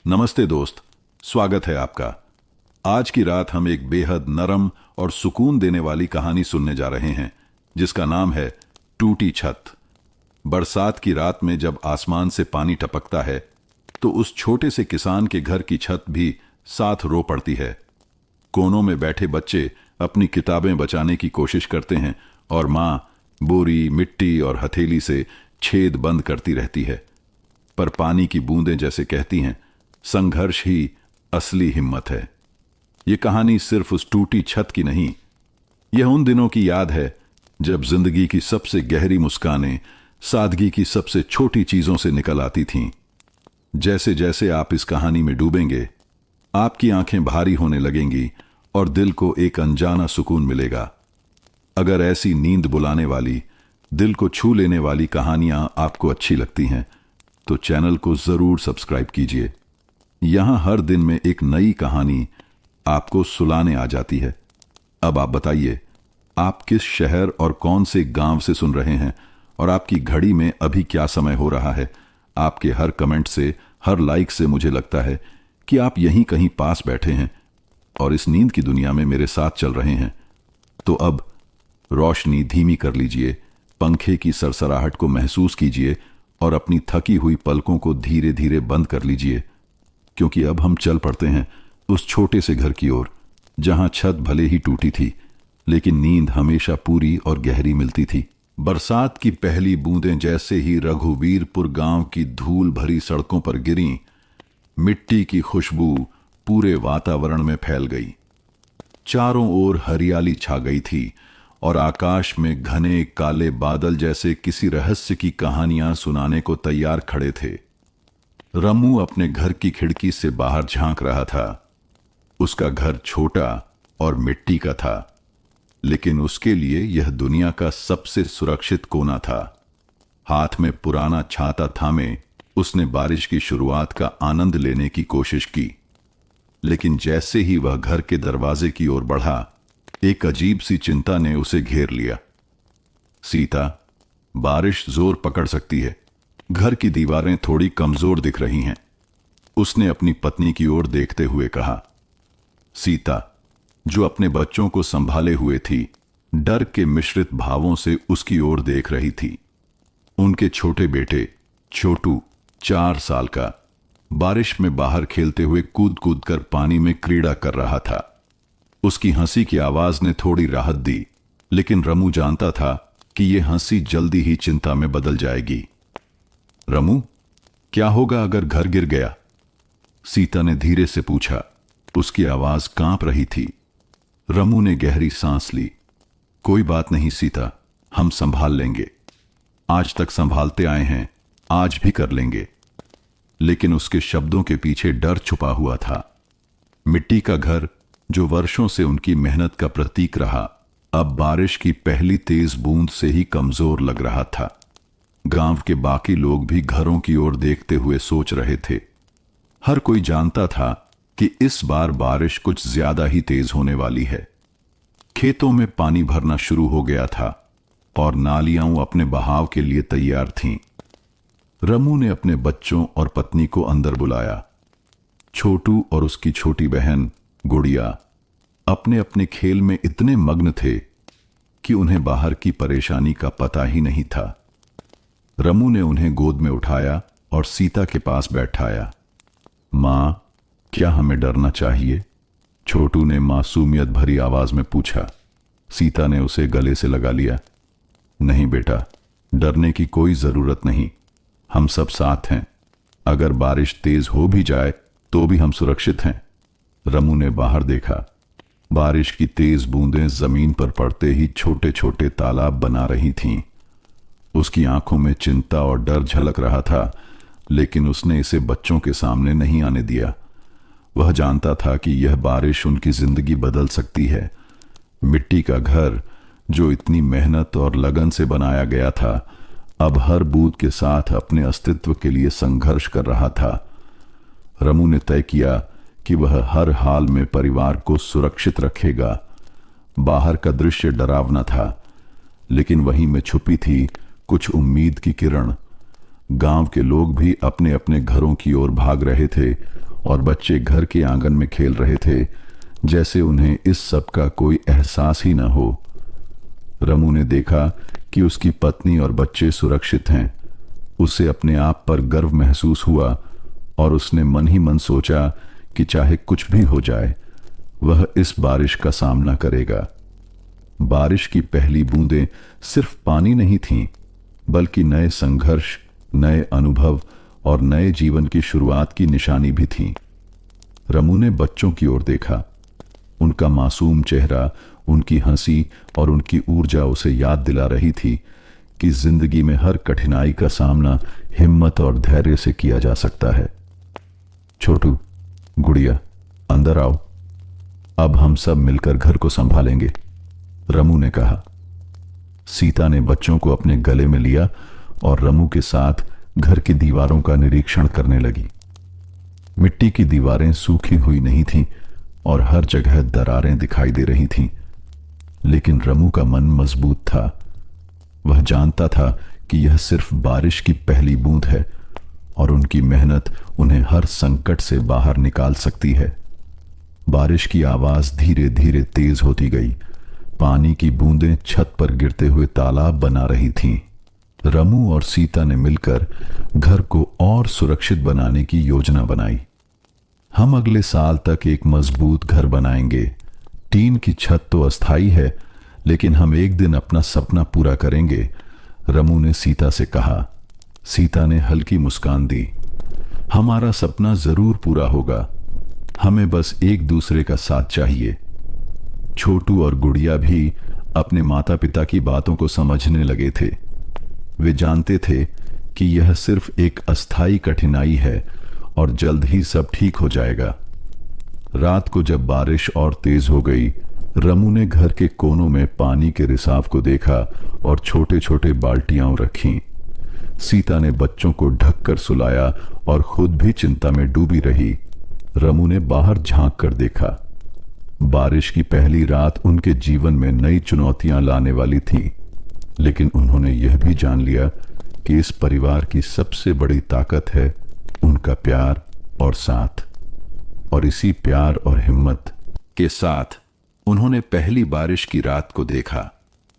नमस्ते दोस्त, स्वागत है आपका। आज की रात हम एक बेहद नरम और सुकून देने वाली कहानी सुनने जा रहे हैं, जिसका नाम है टूटी छत। बरसात की रात में जब आसमान से पानी टपकता है, तो उस छोटे से किसान के घर की छत भी साथ रो पड़ती है। कोनों में बैठे बच्चे अपनी किताबें बचाने की कोशिश करते हैं और माँ बोरी, मिट्टी और हथेली से छेद बंद करती रहती है। पर पानी की बूंदें जैसे कहती हैं, संघर्ष ही असली हिम्मत है। ये कहानी सिर्फ उस टूटी छत की नहीं, यह उन दिनों की याद है जब जिंदगी की सबसे गहरी मुस्कानें सादगी की सबसे छोटी चीजों से निकल आती थीं। जैसे जैसे आप इस कहानी में डूबेंगे, आपकी आंखें भारी होने लगेंगी और दिल को एक अनजाना सुकून मिलेगा। अगर ऐसी नींद बुलाने वाली, दिल को छू लेने वाली कहानियां आपको अच्छी लगती हैं, तो चैनल को जरूर सब्सक्राइब कीजिए। यहां हर दिन में एक नई कहानी आपको सुलाने आ जाती है। अब आप बताइए, आप किस शहर और कौन से गांव से सुन रहे हैं और आपकी घड़ी में अभी क्या समय हो रहा है? आपके हर कमेंट से, हर लाइक से मुझे लगता है कि आप यहीं कहीं पास बैठे हैं और इस नींद की दुनिया में मेरे साथ चल रहे हैं। तो अब रोशनी धीमी कर लीजिए, पंखे की सरसराहट को महसूस कीजिए और अपनी थकी हुई पलकों को धीरे धीरे बंद कर लीजिए, क्योंकि अब हम चल पड़ते हैं उस छोटे से घर की ओर, जहां छत भले ही टूटी थी, लेकिन नींद हमेशा पूरी और गहरी मिलती थी। बरसात की पहली बूंदें जैसे ही रघुवीरपुर गांव की धूल भरी सड़कों पर गिरीं, मिट्टी की खुशबू पूरे वातावरण में फैल गई। चारों ओर हरियाली छा गई थी और आकाश में घने काले बादल जैसे किसी रहस्य की कहानियां सुनाने को तैयार खड़े थे। रमू अपने घर की खिड़की से बाहर झांक रहा था। उसका घर छोटा और मिट्टी का था, लेकिन उसके लिए यह दुनिया का सबसे सुरक्षित कोना था। हाथ में पुराना छाता थामे उसने बारिश की शुरुआत का आनंद लेने की कोशिश की, लेकिन जैसे ही वह घर के दरवाजे की ओर बढ़ा, एक अजीब सी चिंता ने उसे घेर लिया। सीता, बारिश जोर पकड़ सकती है, घर की दीवारें थोड़ी कमजोर दिख रही हैं। उसने अपनी पत्नी की ओर देखते हुए कहा। सीता, जो अपने बच्चों को संभाले हुए थी, डर के मिश्रित भावों से उसकी ओर देख रही थी। उनके छोटे बेटे छोटू, 4 साल का, बारिश में बाहर खेलते हुए कूद कूद कर पानी में क्रीड़ा कर रहा था। उसकी हंसी की आवाज ने थोड़ी राहत दी, लेकिन रमू जानता था कि यह हंसी जल्दी ही चिंता में बदल जाएगी। रमू, क्या होगा अगर घर गिर गया? सीता ने धीरे से पूछा। उसकी आवाज कांप रही थी। रमू ने गहरी सांस ली। कोई बात नहीं सीता, हम संभाल लेंगे। आज तक संभालते आए हैं, आज भी कर लेंगे। लेकिन उसके शब्दों के पीछे डर छुपा हुआ था। मिट्टी का घर, जो वर्षों से उनकी मेहनत का प्रतीक रहा, अब बारिश की पहली तेज बूंद से ही कमजोर लग रहा था। गांव के बाकी लोग भी घरों की ओर देखते हुए सोच रहे थे। हर कोई जानता था कि इस बार बारिश कुछ ज्यादा ही तेज होने वाली है। खेतों में पानी भरना शुरू हो गया था और नालियां अपने बहाव के लिए तैयार थीं। रमू ने अपने बच्चों और पत्नी को अंदर बुलाया। छोटू और उसकी छोटी बहन गुड़िया अपने अपने खेल में इतने मग्न थे कि उन्हें बाहर की परेशानी का पता ही नहीं था। रमू ने उन्हें गोद में उठाया और सीता के पास बैठाया। मां, क्या हमें डरना चाहिए? छोटू ने मासूमियत भरी आवाज में पूछा। सीता ने उसे गले से लगा लिया। नहीं बेटा, डरने की कोई जरूरत नहीं, हम सब साथ हैं। अगर बारिश तेज हो भी जाए तो भी हम सुरक्षित हैं। रमू ने बाहर देखा। बारिश की तेज बूंदें जमीन पर पड़ते ही छोटे छोटे तालाब बना रही थीं। उसकी आंखों में चिंता और डर झलक रहा था, लेकिन उसने इसे बच्चों के सामने नहीं आने दिया। वह जानता था कि यह बारिश उनकी जिंदगी बदल सकती है। मिट्टी का घर, जो इतनी मेहनत और लगन से बनाया गया था, अब हर बूंद के साथ अपने अस्तित्व के लिए संघर्ष कर रहा था। रमू ने तय किया कि वह हर हाल में परिवार को सुरक्षित रखेगा। बाहर का दृश्य डरावना था, लेकिन वहीं में छुपी थी कुछ उम्मीद की किरण। गांव के लोग भी अपने अपने घरों की ओर भाग रहे थे और बच्चे घर के आंगन में खेल रहे थे, जैसे उन्हें इस सब का कोई एहसास ही न हो। रमू ने देखा कि उसकी पत्नी और बच्चे सुरक्षित हैं। उसे अपने आप पर गर्व महसूस हुआ और उसने मन ही मन सोचा कि चाहे कुछ भी हो जाए, वह इस बारिश का सामना करेगा। बारिश की पहली बूंदें सिर्फ पानी नहीं थीं, बल्कि नए संघर्ष, नए अनुभव और नए जीवन की शुरुआत की निशानी भी थीं। रमू ने बच्चों की ओर देखा। उनका मासूम चेहरा, उनकी हंसी और उनकी ऊर्जा उसे याद दिला रही थी कि जिंदगी में हर कठिनाई का सामना हिम्मत और धैर्य से किया जा सकता है। छोटू, गुड़िया, अंदर आओ। अब हम सब मिलकर घर को संभालेंगे, रमू ने कहा। सीता ने बच्चों को अपने गले में लिया और रमू के साथ घर की दीवारों का निरीक्षण करने लगी। मिट्टी की दीवारें सूखी हुई नहीं थीं और हर जगह दरारें दिखाई दे रही थीं, लेकिन रमू का मन मजबूत था। वह जानता था कि यह सिर्फ बारिश की पहली बूंद है और उनकी मेहनत उन्हें हर संकट से बाहर निकाल सकती है। बारिश की आवाज धीरे धीरे तेज होती गई। पानी की बूंदें छत पर गिरते हुए तालाब बना रही थीं। रमू और सीता ने मिलकर घर को और सुरक्षित बनाने की योजना बनाई। हम अगले साल तक एक मजबूत घर बनाएंगे। टीन की छत तो अस्थाई है, लेकिन हम एक दिन अपना सपना पूरा करेंगे, रमू ने सीता से कहा। सीता ने हल्की मुस्कान दी। हमारा सपना जरूर पूरा होगा, हमें बस एक दूसरे का साथ चाहिए। छोटू और गुड़िया भी अपने माता पिता की बातों को समझने लगे थे। वे जानते थे कि यह सिर्फ एक अस्थाई कठिनाई है और जल्द ही सब ठीक हो जाएगा। रात को जब बारिश और तेज हो गई, रमू ने घर के कोनों में पानी के रिसाव को देखा और छोटे छोटे बाल्टियां रखीं। सीता ने बच्चों को ढककर सुलाया और खुद भी चिंता में डूबी रही। रमू ने बाहर झांक कर देखा। बारिश की पहली रात उनके जीवन में नई चुनौतियां लाने वाली थी, लेकिन उन्होंने यह भी जान लिया कि इस परिवार की सबसे बड़ी ताकत है उनका प्यार और साथ। और इसी प्यार और हिम्मत के साथ उन्होंने पहली बारिश की रात को देखा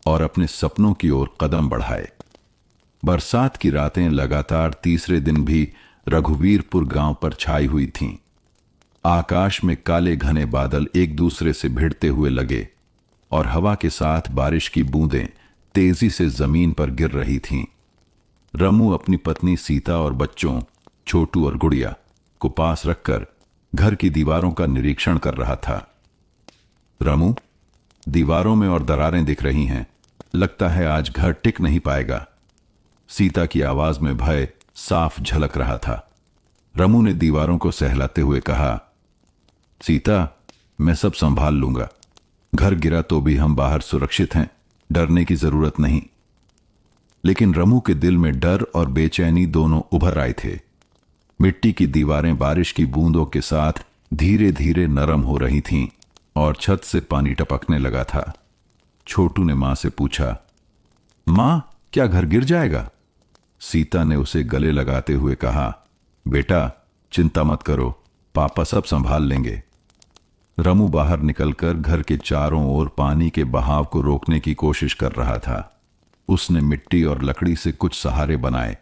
और अपने सपनों की ओर कदम बढ़ाए। बरसात की रातें लगातार तीसरे दिन भी रघुवीरपुर गांव पर छाई हुई थीं। आकाश में काले घने बादल एक दूसरे से भिड़ते हुए लगे और हवा के साथ बारिश की बूंदें तेजी से जमीन पर गिर रही थीं। रमू अपनी पत्नी सीता और बच्चों छोटू और गुड़िया को पास रखकर घर की दीवारों का निरीक्षण कर रहा था। रमू, दीवारों में और दरारें दिख रही हैं, लगता है आज घर टिक नहीं पाएगा। सीता की आवाज में भय साफ झलक रहा था। रमू ने दीवारों को सहलाते हुए कहा, सीता, मैं सब संभाल लूंगा। घर गिरा तो भी हम बाहर सुरक्षित हैं, डरने की जरूरत नहीं। लेकिन रमू के दिल में डर और बेचैनी दोनों उभर आए थे। मिट्टी की दीवारें बारिश की बूंदों के साथ धीरे धीरे नरम हो रही थीं और छत से पानी टपकने लगा था। छोटू ने मां से पूछा, मां, क्या घर गिर जाएगा? सीता ने उसे गले लगाते हुए कहा, बेटा, चिंता मत करो, पापा सब संभाल लेंगे। रमू बाहर निकलकर घर के चारों ओर पानी के बहाव को रोकने की कोशिश कर रहा था। उसने मिट्टी और लकड़ी से कुछ सहारे बनाए,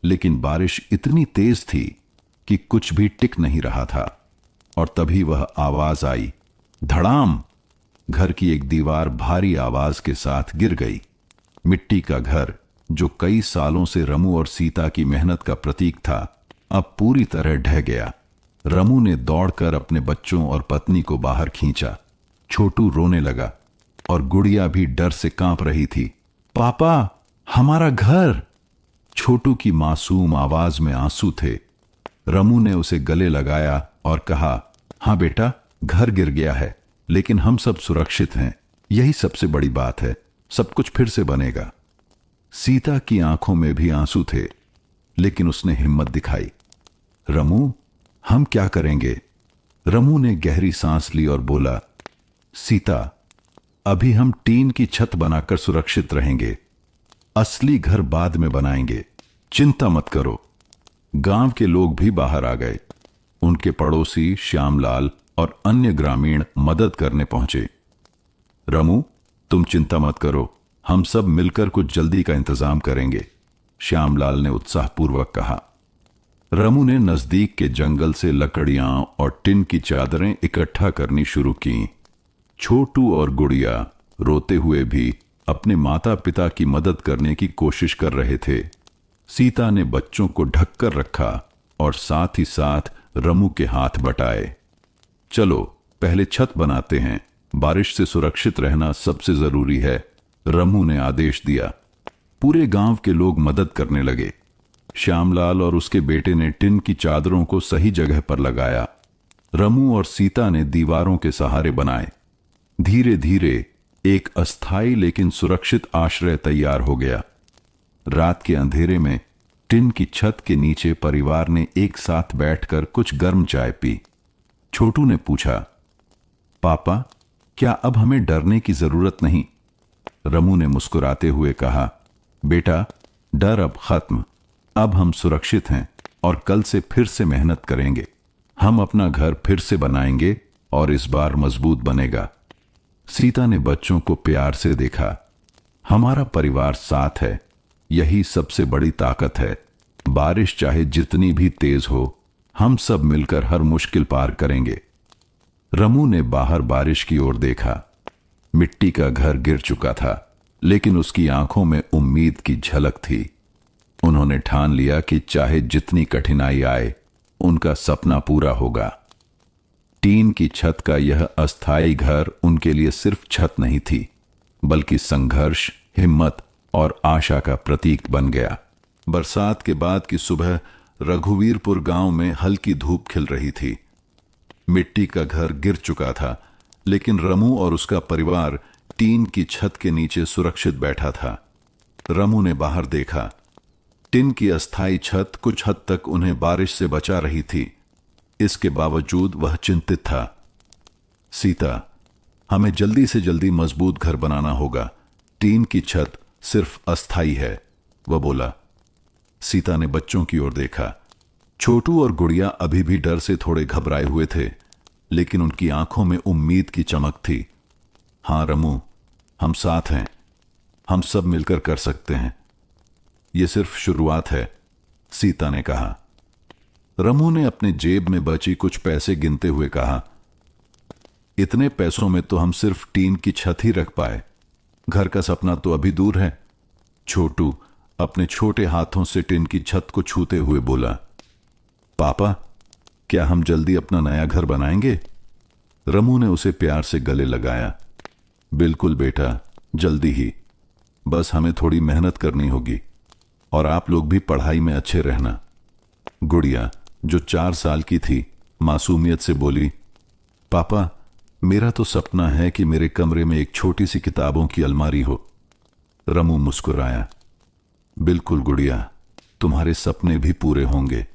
लेकिन बारिश इतनी तेज थी कि कुछ भी टिक नहीं रहा था। और तभी वह आवाज आई, धड़ाम! घर की एक दीवार भारी आवाज के साथ गिर गई। मिट्टी का घर, जो कई सालों से रमू और सीता की मेहनत का प्रतीक था, अब पूरी तरह ढह गया। रमू ने दौड़कर अपने बच्चों और पत्नी को बाहर खींचा। छोटू रोने लगा और गुड़िया भी डर से कांप रही थी। पापा, हमारा घर! छोटू की मासूम आवाज में आंसू थे। रमू ने उसे गले लगाया और कहा, हां बेटा, घर गिर गया है, लेकिन हम सब सुरक्षित हैं, यही सबसे बड़ी बात है। सब कुछ फिर से बनेगा। सीता की आंखों में भी आंसू थे, लेकिन उसने हिम्मत दिखाई। रमू, हम क्या करेंगे? रमू ने गहरी सांस ली और बोला, सीता, अभी हम टीन की छत बनाकर सुरक्षित रहेंगे। असली घर बाद में बनाएंगे, चिंता मत करो। गांव के लोग भी बाहर आ गए। उनके पड़ोसी श्यामलाल और अन्य ग्रामीण मदद करने पहुंचे। रमू, तुम चिंता मत करो, हम सब मिलकर कुछ जल्दी का इंतजाम करेंगे, श्यामलाल ने उत्साहपूर्वक कहा। रमू ने नजदीक के जंगल से लकड़ियां और टिन की चादरें इकट्ठा करनी शुरू की। छोटू और गुड़िया रोते हुए भी अपने माता पिता की मदद करने की कोशिश कर रहे थे। सीता ने बच्चों को ढककर रखा और साथ ही साथ रमू के हाथ बटाए। चलो पहले छत बनाते हैं, बारिश से सुरक्षित रहना सबसे जरूरी है, रमू ने आदेश दिया। पूरे गांव के लोग मदद करने लगे। श्यामलाल और उसके बेटे ने टिन की चादरों को सही जगह पर लगाया। रमू और सीता ने दीवारों के सहारे बनाए। धीरे धीरे एक अस्थायी लेकिन सुरक्षित आश्रय तैयार हो गया। रात के अंधेरे में टिन की छत के नीचे परिवार ने एक साथ बैठकर कुछ गर्म चाय पी। छोटू ने पूछा, पापा, क्या अब हमें डरने की जरूरत नहीं? रमू ने मुस्कुराते हुए कहा, बेटा, डर अब खत्म, अब हम सुरक्षित हैं और कल से फिर से मेहनत करेंगे। हम अपना घर फिर से बनाएंगे और इस बार मजबूत बनेगा। सीता ने बच्चों को प्यार से देखा। हमारा परिवार साथ है, यही सबसे बड़ी ताकत है। बारिश चाहे जितनी भी तेज हो, हम सब मिलकर हर मुश्किल पार करेंगे। रमू ने बाहर बारिश की ओर देखा। मिट्टी का घर गिर चुका था, लेकिन उसकी आंखों में उम्मीद की झलक थी। उन्होंने ठान लिया कि चाहे जितनी कठिनाई आए, उनका सपना पूरा होगा। टीन की छत का यह अस्थायी घर उनके लिए सिर्फ छत नहीं थी, बल्कि संघर्ष, हिम्मत और आशा का प्रतीक बन गया। बरसात के बाद की सुबह रघुवीरपुर गांव में हल्की धूप खिल रही थी। मिट्टी का घर गिर चुका था, लेकिन रमू और उसका परिवार टीन की छत के नीचे सुरक्षित बैठा था। रमू ने बाहर देखा। टिन की अस्थायी छत कुछ हद तक उन्हें बारिश से बचा रही थी। इसके बावजूद वह चिंतित था। सीता, हमें जल्दी से जल्दी मजबूत घर बनाना होगा, टीन की छत सिर्फ अस्थायी है, वह बोला। सीता ने बच्चों की ओर देखा। छोटू और गुड़िया अभी भी डर से थोड़े घबराए हुए थे, लेकिन उनकी आंखों में उम्मीद की चमक थी। हां रमू, हम साथ हैं, हम सब मिलकर कर सकते हैं। यह सिर्फ शुरुआत है, सीता ने कहा। रमू ने अपने जेब में बची कुछ पैसे गिनते हुए कहा, इतने पैसों में तो हम सिर्फ टीन की छत ही रख पाए, घर का सपना तो अभी दूर है। छोटू अपने छोटे हाथों से टिन की छत को छूते हुए बोला, पापा, क्या हम जल्दी अपना नया घर बनाएंगे? रमू ने उसे प्यार से गले लगाया। बिल्कुल बेटा, जल्दी ही, बस हमें थोड़ी मेहनत करनी होगी और आप लोग भी पढ़ाई में अच्छे रहना। गुड़िया, जो 4 साल की थी, मासूमियत से बोली, पापा, मेरा तो सपना है कि मेरे कमरे में एक छोटी सी किताबों की अलमारी हो। रमू मुस्कुराया। बिल्कुल गुड़िया, तुम्हारे सपने भी पूरे होंगे,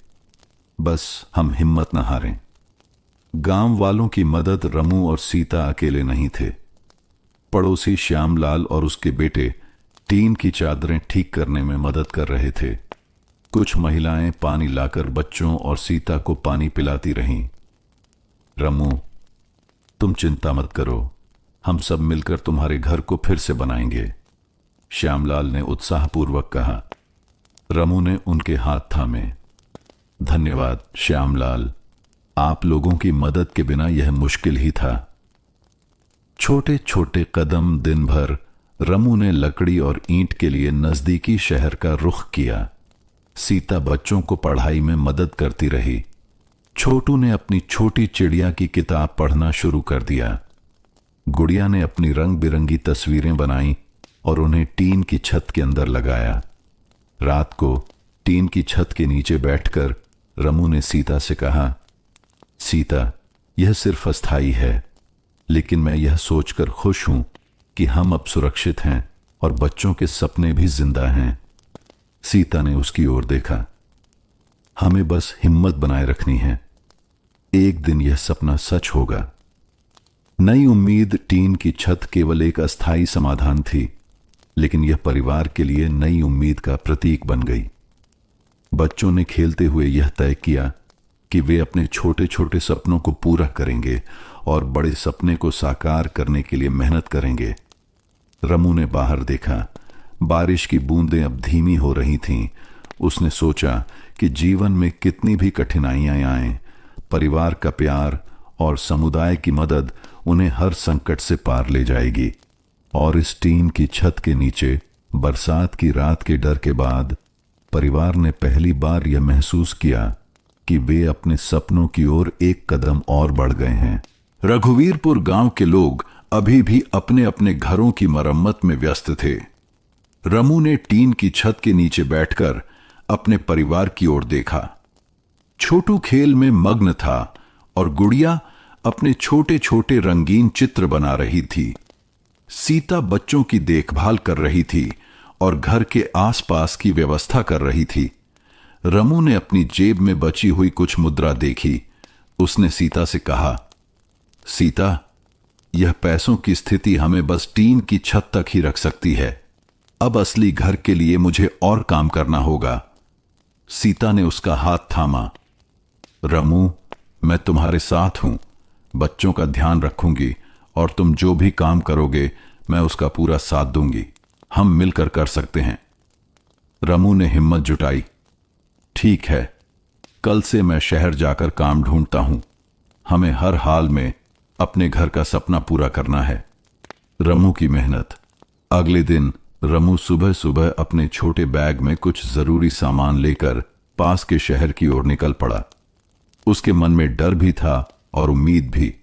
बस हम हिम्मत न हारें। गांव वालों की मदद रमू और सीता अकेले नहीं थे। पड़ोसी श्यामलाल और उसके बेटे टीन की चादरें ठीक करने में मदद कर रहे थे। कुछ महिलाएं पानी लाकर बच्चों और सीता को पानी पिलाती रहीं। रमू, तुम चिंता मत करो, हम सब मिलकर तुम्हारे घर को फिर से बनाएंगे, श्यामलाल ने उत्साहपूर्वक कहा। रमू ने उनके हाथ थामे। धन्यवाद श्यामलाल, आप लोगों की मदद के बिना यह मुश्किल ही था। छोटे छोटे कदम दिन भर रमू ने लकड़ी और ईंट के लिए नजदीकी शहर का रुख किया। सीता बच्चों को पढ़ाई में मदद करती रही। छोटू ने अपनी छोटी चिड़िया की किताब पढ़ना शुरू कर दिया। गुड़िया ने अपनी रंग बिरंगी तस्वीरें बनाई और उन्हें टीन की छत के अंदर लगाया। रात को टीन की छत के नीचे बैठकर रमू ने सीता से कहा, सीता, यह सिर्फ अस्थाई है, लेकिन मैं यह सोचकर खुश हूं कि हम अब सुरक्षित हैं और बच्चों के सपने भी जिंदा हैं। सीता ने उसकी ओर देखा। हमें बस हिम्मत बनाए रखनी है, एक दिन यह सपना सच होगा। नई उम्मीद टीन की छत केवल एक अस्थाई समाधान थी, लेकिन यह परिवार के लिए नई उम्मीद का प्रतीक बन गई। बच्चों ने खेलते हुए यह तय किया कि वे अपने छोटे छोटे सपनों को पूरा करेंगे और बड़े सपने को साकार करने के लिए मेहनत करेंगे। रमू ने बाहर देखा। बारिश की बूंदें अब धीमी हो रही थीं। उसने सोचा कि जीवन में कितनी भी कठिनाइयां आएं, परिवार का प्यार और समुदाय की मदद उन्हें हर संकट से पार ले जाएगी। और इस टीन की छत के नीचे बरसात की रात के डर के बाद परिवार ने पहली बार यह महसूस किया कि वे अपने सपनों की ओर एक कदम और बढ़ गए हैं। रघुवीरपुर गांव के लोग अभी भी अपने अपने घरों की मरम्मत में व्यस्त थे। रमू ने टीन की छत के नीचे बैठकर अपने परिवार की ओर देखा। छोटू खेल में मग्न था और गुड़िया अपने छोटे छोटे रंगीन चित्र बना रही थी। सीता बच्चों की देखभाल कर रही थी और घर के आसपास की व्यवस्था कर रही थी। रमू ने अपनी जेब में बची हुई कुछ मुद्रा देखी। उसने सीता से कहा, सीता, यह पैसों की स्थिति हमें बस टीन की छत तक ही रख सकती है। अब असली घर के लिए मुझे और काम करना होगा। सीता ने उसका हाथ थामा। रमू, मैं तुम्हारे साथ हूं, बच्चों का ध्यान रखूंगी और तुम जो भी काम करोगे मैं उसका पूरा साथ दूंगी। हम मिलकर कर सकते हैं। रमू ने हिम्मत जुटाई। ठीक है, कल से मैं शहर जाकर काम ढूंढता हूं। हमें हर हाल में अपने घर का सपना पूरा करना है। रमू की मेहनत। अगले दिन रमू सुबह सुबह अपने छोटे बैग में कुछ जरूरी सामान लेकर पास के शहर की ओर निकल पड़ा। उसके मन में डर भी था और उम्मीद भी।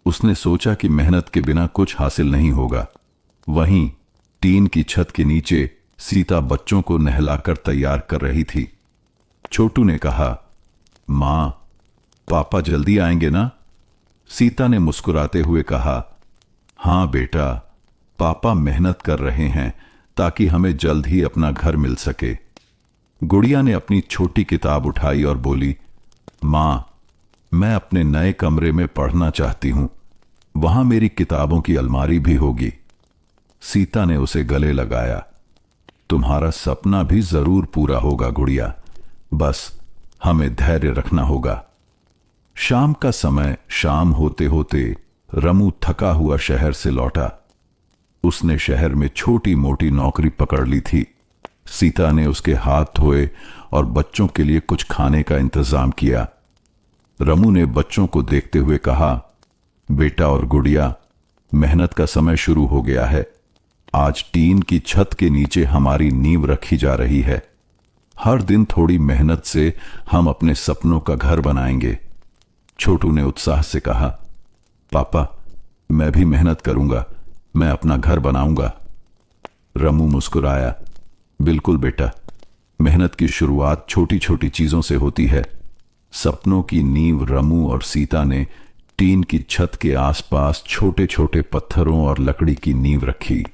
उसने सोचा कि मेहनत के बिना कुछ हासिल नहीं होगा। वहीं टीन की छत के नीचे सीता बच्चों को नहलाकर तैयार कर रही थी। छोटू ने कहा, मां, पापा जल्दी आएंगे ना? सीता ने मुस्कुराते हुए कहा, हां बेटा, पापा मेहनत कर रहे हैं ताकि हमें जल्द ही अपना घर मिल सके। गुड़िया ने अपनी छोटी किताब उठाई और बोली, मां, मैं अपने नए कमरे में पढ़ना चाहती हूं। वहां मेरी किताबों की अलमारी भी होगी। सीता ने उसे गले लगाया। तुम्हारा सपना भी जरूर पूरा होगा गुड़िया, बस हमें धैर्य रखना होगा। शाम का समय शाम होते होते रमू थका हुआ शहर से लौटा। उसने शहर में छोटी मोटी नौकरी पकड़ ली थी। सीता ने उसके हाथ धोए और बच्चों के लिए कुछ खाने का इंतजाम किया। रमू ने बच्चों को देखते हुए कहा, बेटा और गुड़िया, मेहनत का समय शुरू हो गया है। आज टीन की छत के नीचे हमारी नींव रखी जा रही है। हर दिन थोड़ी मेहनत से हम अपने सपनों का घर बनाएंगे। छोटू ने उत्साह से कहा, पापा, मैं भी मेहनत करूंगा, मैं अपना घर बनाऊंगा। रमू मुस्कुराया। बिल्कुल बेटा, मेहनत की शुरुआत छोटी छोटी चीजों से होती है। सपनों की नींव रमू और सीता ने टीन की छत के आसपास छोटे छोटे पत्थरों और लकड़ी की नींव रखी।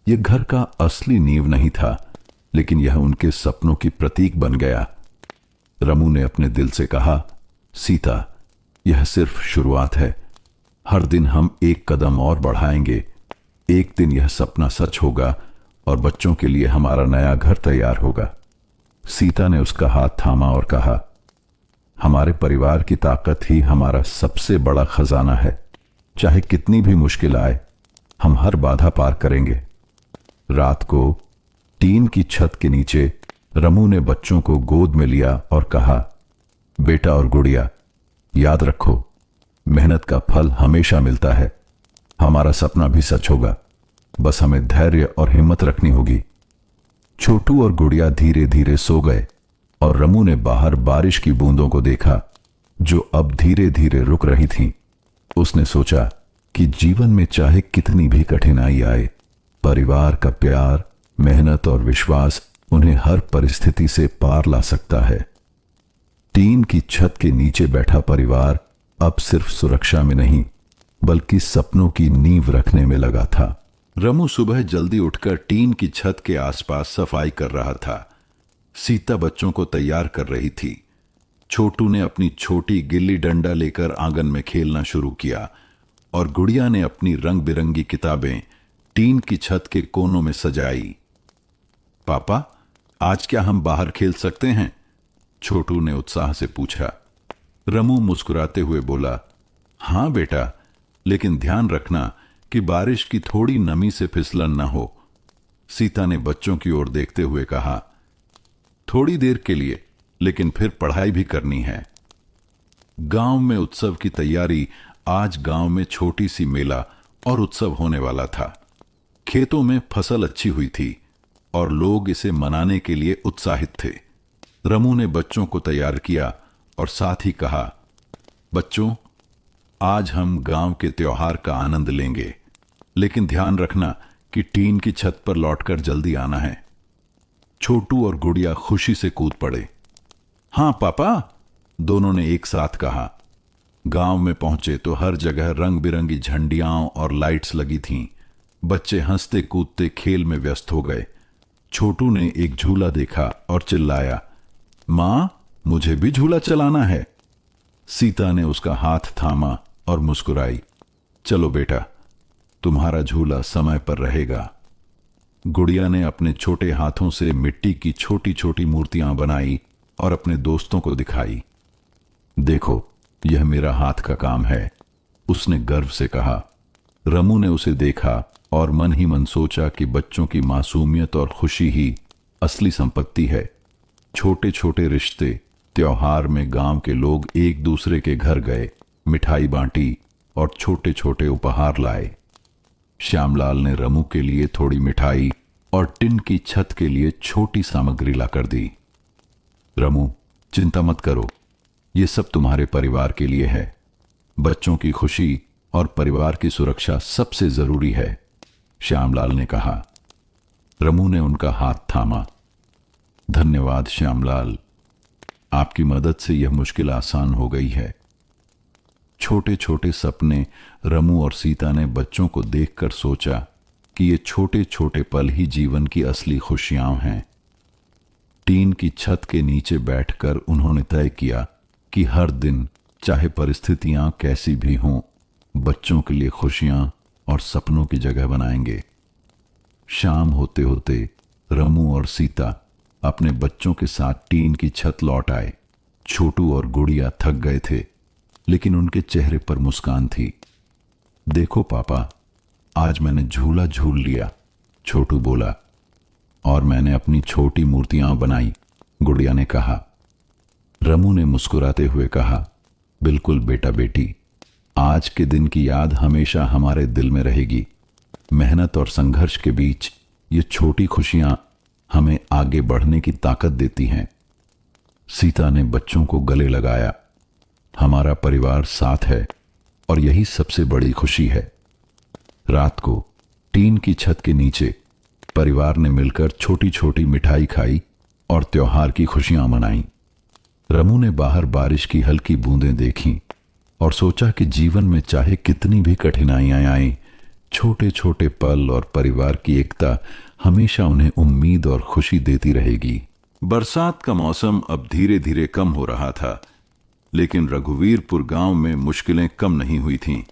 यह घर का असली नींव नहीं था, लेकिन यह उनके सपनों की प्रतीक बन गया। रमू ने अपने दिल से कहा, सीता, यह सिर्फ शुरुआत है। हर दिन हम एक कदम और बढ़ाएंगे। एक दिन यह सपना सच होगा और बच्चों के लिए हमारा नया घर तैयार होगा। सीता ने उसका हाथ थामा और कहा, हमारे परिवार की ताकत ही हमारा सबसे बड़ा खजाना है। चाहे कितनी भी मुश्किल आए, हम हर बाधा पार करेंगे। रात को टीन की छत के नीचे रमू ने बच्चों को गोद में लिया और कहा, बेटा और गुड़िया, याद रखो, मेहनत का फल हमेशा मिलता है। हमारा सपना भी सच होगा, बस हमें धैर्य और हिम्मत रखनी होगी। छोटू और गुड़िया धीरे धीरे सो गए और रमू ने बाहर बारिश की बूंदों को देखा, जो अब धीरे धीरे रुक रही थीं। उसने सोचा कि जीवन में चाहे कितनी भी कठिनाई आए, परिवार का प्यार, मेहनत और विश्वास उन्हें हर परिस्थिति से पार ला सकता है। टीन की छत के नीचे बैठा परिवार अब सिर्फ सुरक्षा में नहीं, बल्कि सपनों की नींव रखने में लगा था। रमू सुबह जल्दी उठकर टीन की छत के आसपास सफाई कर रहा था। सीता बच्चों को तैयार कर रही थी। छोटू ने अपनी छोटी गिल्ली डंडा लेकर आंगन में खेलना शुरू किया और गुड़िया ने अपनी रंग बिरंगी किताबें टीन की छत के कोनों में सजाई। पापा, आज क्या हम बाहर खेल सकते हैं? छोटू ने उत्साह से पूछा। रमू मुस्कुराते हुए बोला, हाँ बेटा, लेकिन ध्यान रखना कि बारिश की थोड़ी नमी से फिसलन न हो। सीता ने बच्चों की ओर देखते हुए कहा, थोड़ी देर के लिए, लेकिन फिर पढ़ाई भी करनी है। गांव में उत्सव की तैयारी। आज गांव में छोटी सी मेला और उत्सव होने वाला था। खेतों में फसल अच्छी हुई थी और लोग इसे मनाने के लिए उत्साहित थे। रमू ने बच्चों को तैयार किया और साथ ही कहा, बच्चों, आज हम गांव के त्योहार का आनंद लेंगे, लेकिन ध्यान रखना कि टीन की छत पर लौटकर जल्दी आना है। छोटू और गुड़िया खुशी से कूद पड़े। हां पापा, दोनों ने एक साथ कहा। गांव में पहुंचे तो हर जगह रंग बिरंगी झंडियां और लाइट्स लगी थीं। बच्चे हंसते कूदते खेल में व्यस्त हो गए। छोटू ने एक झूला देखा और चिल्लाया, मां, मुझे भी झूला चलाना है। सीता ने उसका हाथ थामा और मुस्कुराई, चलो बेटा, तुम्हारा झूला समय पर रहेगा। गुड़िया ने अपने छोटे हाथों से मिट्टी की छोटी छोटी मूर्तियां बनाई और अपने दोस्तों को दिखाई। देखो, यह मेरा हाथ का काम है, उसने गर्व से कहा। रमू ने उसे देखा और मन ही मन सोचा कि बच्चों की मासूमियत और खुशी ही असली संपत्ति है। छोटे छोटे रिश्ते, त्योहार में गांव के लोग एक दूसरे के घर गए, मिठाई बांटी और छोटे छोटे उपहार लाए। श्यामलाल ने रमू के लिए थोड़ी मिठाई और टिन की छत के लिए छोटी सामग्री लाकर दी। रमू, चिंता मत करो, ये सब तुम्हारे परिवार के लिए है। बच्चों की खुशी और परिवार की सुरक्षा सबसे जरूरी है, श्यामलाल ने कहा। रमू ने उनका हाथ थामा। धन्यवाद श्यामलाल, आपकी मदद से यह मुश्किल आसान हो गई है। छोटे छोटे सपने रमू और सीता ने बच्चों को देखकर सोचा कि ये छोटे छोटे पल ही जीवन की असली खुशियां हैं। टीन की छत के नीचे बैठकर उन्होंने तय किया कि हर दिन, चाहे परिस्थितियां कैसी भी हों, बच्चों के लिए खुशियां और सपनों की जगह बनाएंगे। शाम होते होते रमू और सीता अपने बच्चों के साथ टीन की छत लौट आए। छोटू और गुड़िया थक गए थे, लेकिन उनके चेहरे पर मुस्कान थी। देखो पापा, आज मैंने झूला झूल लिया, छोटू बोला। और मैंने अपनी छोटी मूर्तियां बनाई, गुड़िया ने कहा। रमू ने मुस्कुराते हुए कहा, बिल्कुल बेटा बेटी, आज के दिन की याद हमेशा हमारे दिल में रहेगी। मेहनत और संघर्ष के बीच ये छोटी खुशियां हमें आगे बढ़ने की ताकत देती हैं। सीता ने बच्चों को गले लगाया। हमारा परिवार साथ है और यही सबसे बड़ी खुशी है। रात को टीन की छत के नीचे परिवार ने मिलकर छोटी छोटी मिठाई खाई और त्योहार की खुशियां मनाई। रमू ने बाहर बारिश की हल्की बूंदें देखीं और सोचा कि जीवन में चाहे कितनी भी कठिनाइयां आएं, छोटे छोटे पल और परिवार की एकता हमेशा उन्हें उम्मीद और खुशी देती रहेगी। बरसात का मौसम अब धीरे धीरे कम हो रहा था, लेकिन रघुवीरपुर गांव में मुश्किलें कम नहीं हुई थीं।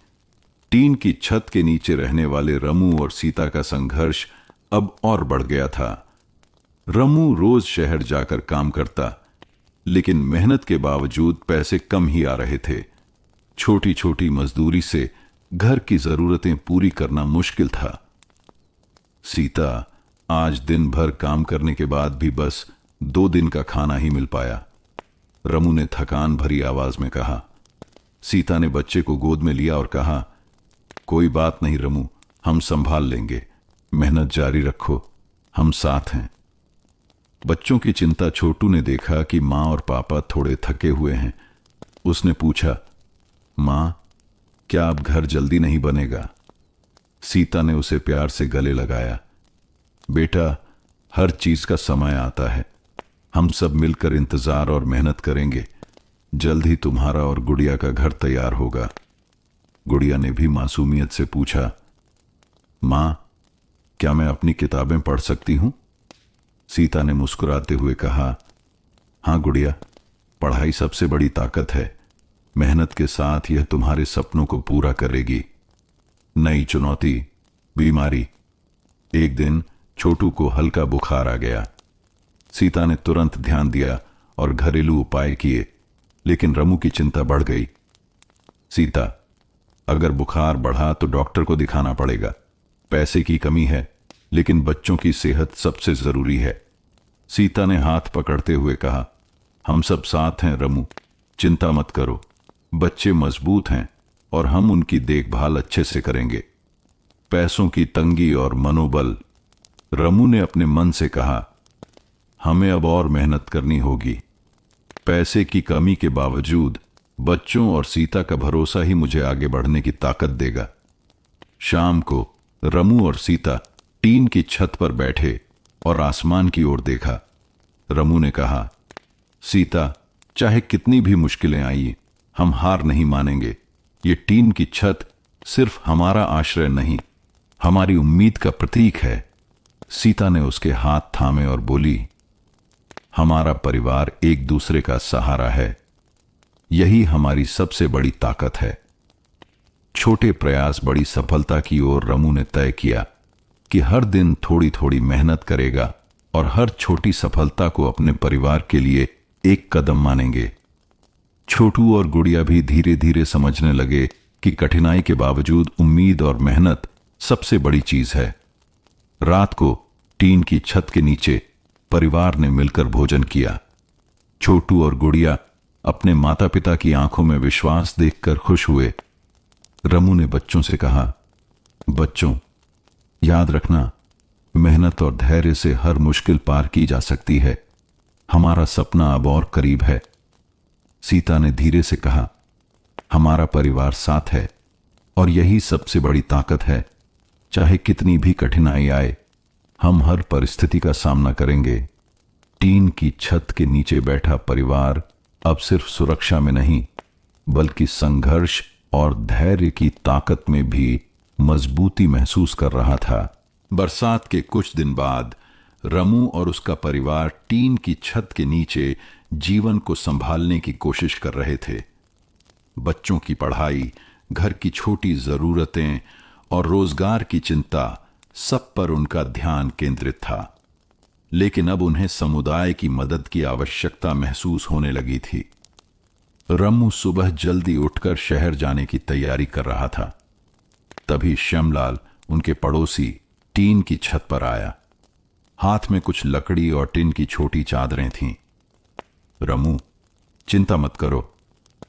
टीन की छत के नीचे रहने वाले रमू और सीता का संघर्ष अब और बढ़ गया था। रमू रोज शहर जाकर काम करता, लेकिन मेहनत के बावजूद पैसे कम ही आ रहे थे। छोटी छोटी मजदूरी से घर की जरूरतें पूरी करना मुश्किल था। सीता आज दिन भर काम करने के बाद भी बस 2 दिन का खाना ही मिल पाया। रमू ने थकान भरी आवाज में कहा। सीता ने बच्चे को गोद में लिया और कहा, कोई बात नहीं रमू, हम संभाल लेंगे, मेहनत जारी रखो, हम साथ हैं। बच्चों की चिंता छोटू ने देखा कि मां और पापा थोड़े थके हुए हैं। उसने पूछा, मां, क्या अब घर जल्दी नहीं बनेगा? सीता ने उसे प्यार से गले लगाया। बेटा, हर चीज का समय आता है, हम सब मिलकर इंतजार और मेहनत करेंगे। जल्द ही तुम्हारा और गुड़िया का घर तैयार होगा। गुड़िया ने भी मासूमियत से पूछा, मां, क्या मैं अपनी किताबें पढ़ सकती हूं? सीता ने मुस्कुराते हुए कहा, हां गुड़िया, पढ़ाई सबसे बड़ी ताकत है। मेहनत के साथ यह तुम्हारे सपनों को पूरा करेगी। नई चुनौती, बीमारी। एक दिन छोटू को हल्का बुखार आ गया। सीता ने तुरंत ध्यान दिया और घरेलू उपाय किए। लेकिन रमू की चिंता बढ़ गई। सीता, अगर बुखार बढ़ा तो डॉक्टर को दिखाना पड़ेगा। पैसे की कमी है, लेकिन बच्चों की सेहत सबसे जरूरी है। सीता ने हाथ पकड़ते हुए कहा, हम सब साथ हैं रमू, चिंता मत करो। बच्चे मजबूत हैं और हम उनकी देखभाल अच्छे से करेंगे। पैसों की तंगी और मनोबल, रमू ने अपने मन से कहा, हमें अब और मेहनत करनी होगी। पैसे की कमी के बावजूद बच्चों और सीता का भरोसा ही मुझे आगे बढ़ने की ताकत देगा। शाम को रमू और सीता टीन की छत पर बैठे और आसमान की ओर देखा। रमू ने कहा, सीता, चाहे कितनी भी मुश्किलें आई, हम हार नहीं मानेंगे। ये टीन की छत सिर्फ हमारा आश्रय नहीं, हमारी उम्मीद का प्रतीक है। सीता ने उसके हाथ थामे और बोली, हमारा परिवार एक दूसरे का सहारा है, यही हमारी सबसे बड़ी ताकत है। छोटे प्रयास बड़ी सफलता की ओर रमू ने तय किया कि हर दिन थोड़ी थोड़ी मेहनत करेगा और हर छोटी सफलता को अपने परिवार के लिए एक कदम मानेंगे। छोटू और गुड़िया भी धीरे धीरे समझने लगे कि कठिनाई के बावजूद उम्मीद और मेहनत सबसे बड़ी चीज है। रात को टीन की छत के नीचे परिवार ने मिलकर भोजन किया। छोटू और गुड़िया अपने माता पिता की आंखों में विश्वास देखकर खुश हुए। रमू ने बच्चों से कहा, बच्चों, याद रखना, मेहनत और धैर्य से हर मुश्किल पार की जा सकती है। हमारा सपना अब और करीब है। सीता ने धीरे से कहा, हमारा परिवार साथ है और यही सबसे बड़ी ताकत है। चाहे कितनी भी कठिनाई आए, हम हर परिस्थिति का सामना करेंगे। टीन की छत के नीचे बैठा परिवार अब सिर्फ सुरक्षा में नहीं, बल्कि संघर्ष और धैर्य की ताकत में भी मजबूती महसूस कर रहा था। बरसात के कुछ दिन बाद रमू और उसका परिवार टीन की छत के नीचे जीवन को संभालने की कोशिश कर रहे थे। बच्चों की पढ़ाई, घर की छोटी जरूरतें और रोजगार की चिंता, सब पर उनका ध्यान केंद्रित था। लेकिन अब उन्हें समुदाय की मदद की आवश्यकता महसूस होने लगी थी। रमू सुबह जल्दी उठकर शहर जाने की तैयारी कर रहा था। तभी श्यामलाल, उनके पड़ोसी, टीन की छत पर आया। हाथ में कुछ लकड़ी और टिन की छोटी चादरें थीं। रमू, चिंता मत करो,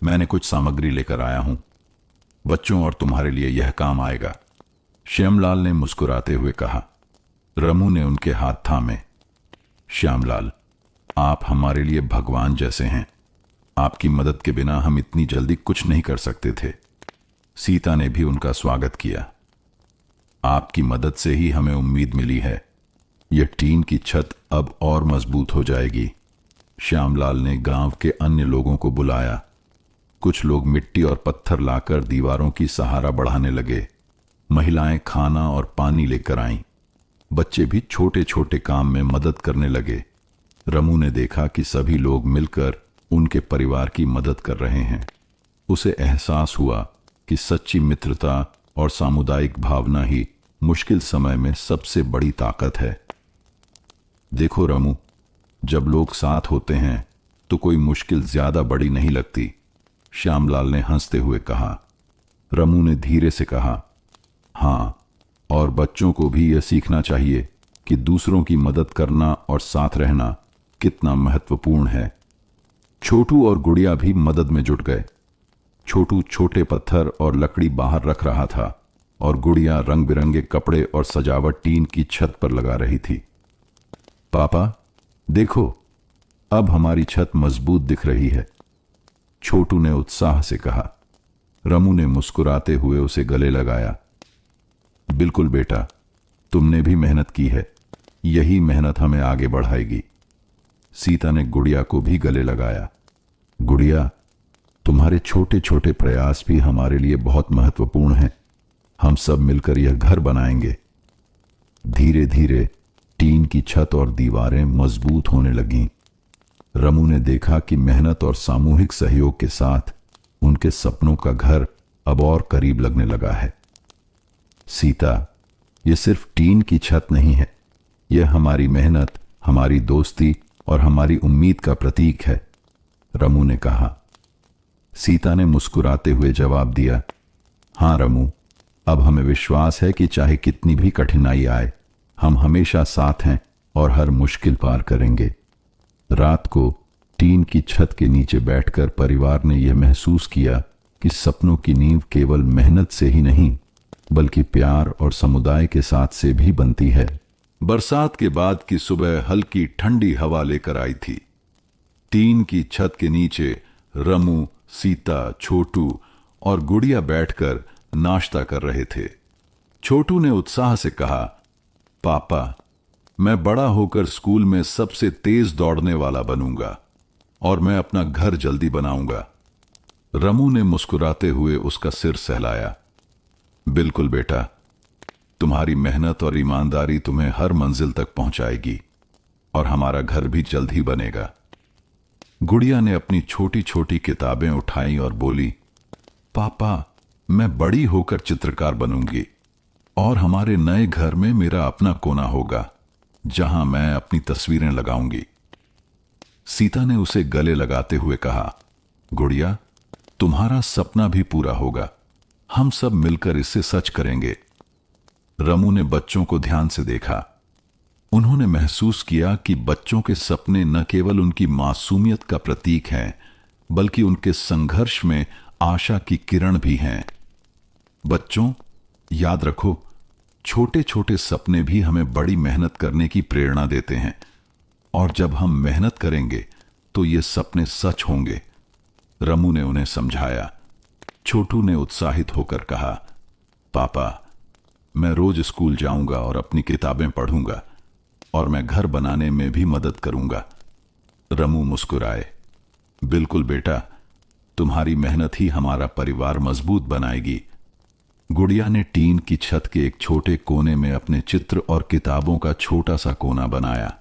मैंने कुछ सामग्री लेकर आया हूं। बच्चों और तुम्हारे लिए यह काम आएगा, श्यामलाल ने मुस्कुराते हुए कहा। रमू ने उनके हाथ थामे। श्यामलाल, आप हमारे लिए भगवान जैसे हैं। आपकी मदद के बिना हम इतनी जल्दी कुछ नहीं कर सकते थे। सीता ने भी उनका स्वागत किया। आपकी मदद से ही हमें उम्मीद मिली है। यह टीन की छत अब और मजबूत हो जाएगी। श्यामलाल ने गांव के अन्य लोगों को बुलाया। कुछ लोग मिट्टी और पत्थर लाकर दीवारों की सहारा बढ़ाने लगे। महिलाएं खाना और पानी लेकर आईं। बच्चे भी छोटे छोटे काम में मदद करने लगे। रमू ने देखा कि सभी लोग मिलकर उनके परिवार की मदद कर रहे हैं। उसे एहसास हुआ कि सच्ची मित्रता और सामुदायिक भावना ही मुश्किल समय में सबसे बड़ी ताकत है। देखो रमू, जब लोग साथ होते हैं तो कोई मुश्किल ज्यादा बड़ी नहीं लगती, श्यामलाल ने हंसते हुए कहा। रमू ने धीरे से कहा, हां, और बच्चों को भी यह सीखना चाहिए कि दूसरों की मदद करना और साथ रहना कितना महत्वपूर्ण है। छोटू और गुड़िया भी मदद में जुट गए। छोटू छोटे पत्थर और लकड़ी बाहर रख रहा था और गुड़िया रंग बिरंगे कपड़े और सजावट टीन की छत पर लगा रही थी। पापा, देखो, अब हमारी छत मजबूत दिख रही है, छोटू ने उत्साह से कहा। रमू ने मुस्कुराते हुए उसे गले लगाया। बिल्कुल बेटा, तुमने भी मेहनत की है, यही मेहनत हमें आगे बढ़ाएगी। सीता ने गुड़िया को भी गले लगाया। गुड़िया, तुम्हारे छोटे छोटे प्रयास भी हमारे लिए बहुत महत्वपूर्ण हैं। हम सब मिलकर यह घर बनाएंगे। धीरे धीरे टीन की छत और दीवारें मजबूत होने लगीं। रमू ने देखा कि मेहनत और सामूहिक सहयोग के साथ उनके सपनों का घर अब और करीब लगने लगा है। सीता, यह सिर्फ टीन की छत नहीं है, यह हमारी मेहनत, हमारी दोस्ती और हमारी उम्मीद का प्रतीक है, रमू ने कहा। सीता ने मुस्कुराते हुए जवाब दिया, हाँ रमू, अब हमें विश्वास है कि चाहे कितनी भी कठिनाई आए, हम हमेशा साथ हैं और हर मुश्किल पार करेंगे। रात को टीन की छत के नीचे बैठकर परिवार ने यह महसूस किया कि सपनों की नींव केवल मेहनत से ही नहीं, बल्कि प्यार और समुदाय के साथ से भी बनती है। बरसात के बाद की सुबह हल्की ठंडी हवा लेकर आई थी। टीन की छत के नीचे रमू, सीता, छोटू और गुड़िया बैठकर नाश्ता कर रहे थे। छोटू ने उत्साह से कहा, पापा, मैं बड़ा होकर स्कूल में सबसे तेज दौड़ने वाला बनूंगा और मैं अपना घर जल्दी बनाऊंगा। रमू ने मुस्कुराते हुए उसका सिर सहलाया। बिल्कुल बेटा, तुम्हारी मेहनत और ईमानदारी तुम्हें हर मंजिल तक पहुंचाएगी और हमारा घर भी जल्द ही बनेगा। गुड़िया ने अपनी छोटी छोटी किताबें उठाई और बोली, पापा, मैं बड़ी होकर चित्रकार बनूंगी और हमारे नए घर में मेरा अपना कोना होगा जहां मैं अपनी तस्वीरें लगाऊंगी। सीता ने उसे गले लगाते हुए कहा, गुड़िया, तुम्हारा सपना भी पूरा होगा। हम सब मिलकर इसे सच करेंगे। रमू ने बच्चों को ध्यान से देखा। उन्होंने महसूस किया कि बच्चों के सपने न केवल उनकी मासूमियत का प्रतीक हैं, बल्कि उनके संघर्ष में आशा की किरण भी हैं। बच्चों, याद रखो, छोटे छोटे सपने भी हमें बड़ी मेहनत करने की प्रेरणा देते हैं और जब हम मेहनत करेंगे तो ये सपने सच होंगे। रमू ने उन्हें समझाया। छोटू ने उत्साहित होकर कहा, पापा, मैं रोज स्कूल जाऊंगा और अपनी किताबें पढ़ूंगा और मैं घर बनाने में भी मदद करूंगा। रमू मुस्कुराए। बिल्कुल बेटा, तुम्हारी मेहनत ही हमारा परिवार मजबूत बनाएगी। गुड़िया ने टीन की छत के एक छोटे कोने में अपने चित्र और किताबों का छोटा सा कोना बनाया।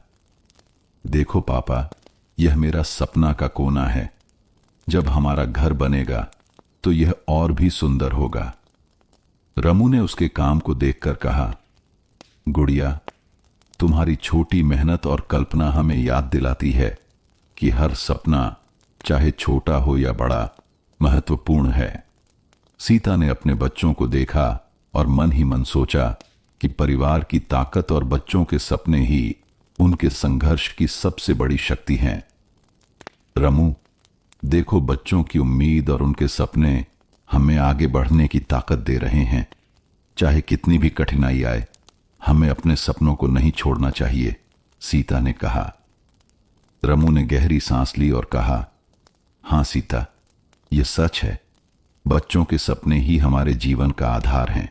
देखो पापा, यह मेरा सपना का कोना है। जब हमारा घर बनेगा तो यह और भी सुंदर होगा। रमू ने उसके काम को देखकर कहा, गुड़िया, तुम्हारी छोटी मेहनत और कल्पना हमें याद दिलाती है कि हर सपना, चाहे छोटा हो या बड़ा, महत्वपूर्ण है। सीता ने अपने बच्चों को देखा और मन ही मन सोचा कि परिवार की ताकत और बच्चों के सपने ही उनके संघर्ष की सबसे बड़ी शक्ति हैं। रमू, देखो, बच्चों की उम्मीद और उनके सपने हमें आगे बढ़ने की ताकत दे रहे हैं। चाहे कितनी भी कठिनाई आए, हमें अपने सपनों को नहीं छोड़ना चाहिए, सीता ने कहा। रमू ने गहरी सांस ली और कहा, हां सीता, यह सच है। बच्चों के सपने ही हमारे जीवन का आधार हैं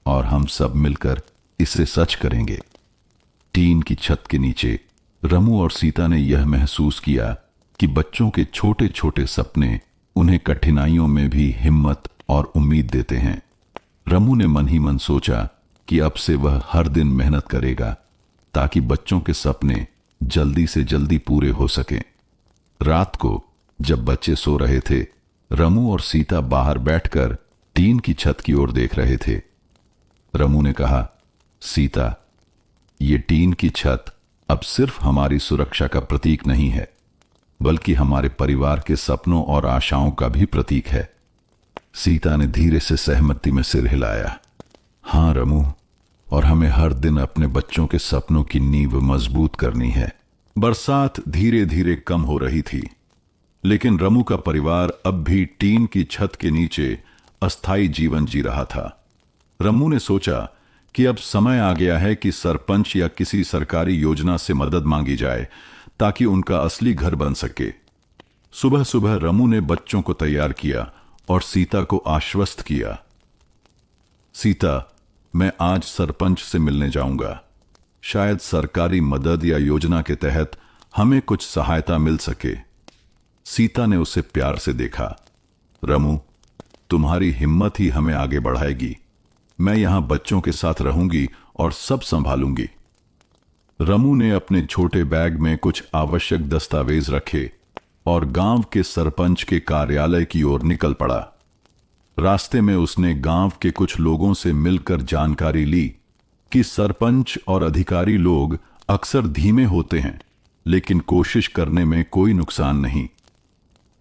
और हम सब मिलकर इसे सच करेंगे। टीन की छत के नीचे रमू और सीता ने यह महसूस किया कि बच्चों के छोटे छोटे सपने उन्हें कठिनाइयों में भी हिम्मत और उम्मीद देते हैं। रमू ने मन ही मन सोचा कि अब से वह हर दिन मेहनत करेगा ताकि बच्चों के सपने जल्दी से जल्दी पूरे हो सकें। रात को जब बच्चे सो रहे थे, रमू और सीता बाहर बैठकर टीन की छत की ओर देख रहे थे। रमू ने कहा, सीता, ये टीन की छत अब सिर्फ हमारी सुरक्षा का प्रतीक नहीं है, बल्कि हमारे परिवार के सपनों और आशाओं का भी प्रतीक है। सीता ने धीरे से सहमति में सिर हिलाया। हां रमू, और हमें हर दिन अपने बच्चों के सपनों की नींव मजबूत करनी है। बरसात धीरे धीरे कम हो रही थी, लेकिन रमू का परिवार अब भी टीन की छत के नीचे अस्थायी जीवन जी रहा था। रमू ने सोचा कि अब समय आ गया है कि सरपंच या किसी सरकारी योजना से मदद मांगी जाए ताकि उनका असली घर बन सके। सुबह सुबह रमू ने बच्चों को तैयार किया और सीता को आश्वस्त किया। सीता, मैं आज सरपंच से मिलने जाऊंगा। शायद सरकारी मदद या योजना के तहत हमें कुछ सहायता मिल सके। सीता ने उसे प्यार से देखा। रमू, तुम्हारी हिम्मत ही हमें आगे बढ़ाएगी। मैं यहां बच्चों के साथ रहूंगी और सब संभालूंगी। रमू ने अपने छोटे बैग में कुछ आवश्यक दस्तावेज रखे और गांव के सरपंच के कार्यालय की ओर निकल पड़ा। रास्ते में उसने गांव के कुछ लोगों से मिलकर जानकारी ली कि सरपंच और अधिकारी लोग अक्सर धीमे होते हैं, लेकिन कोशिश करने में कोई नुकसान नहीं।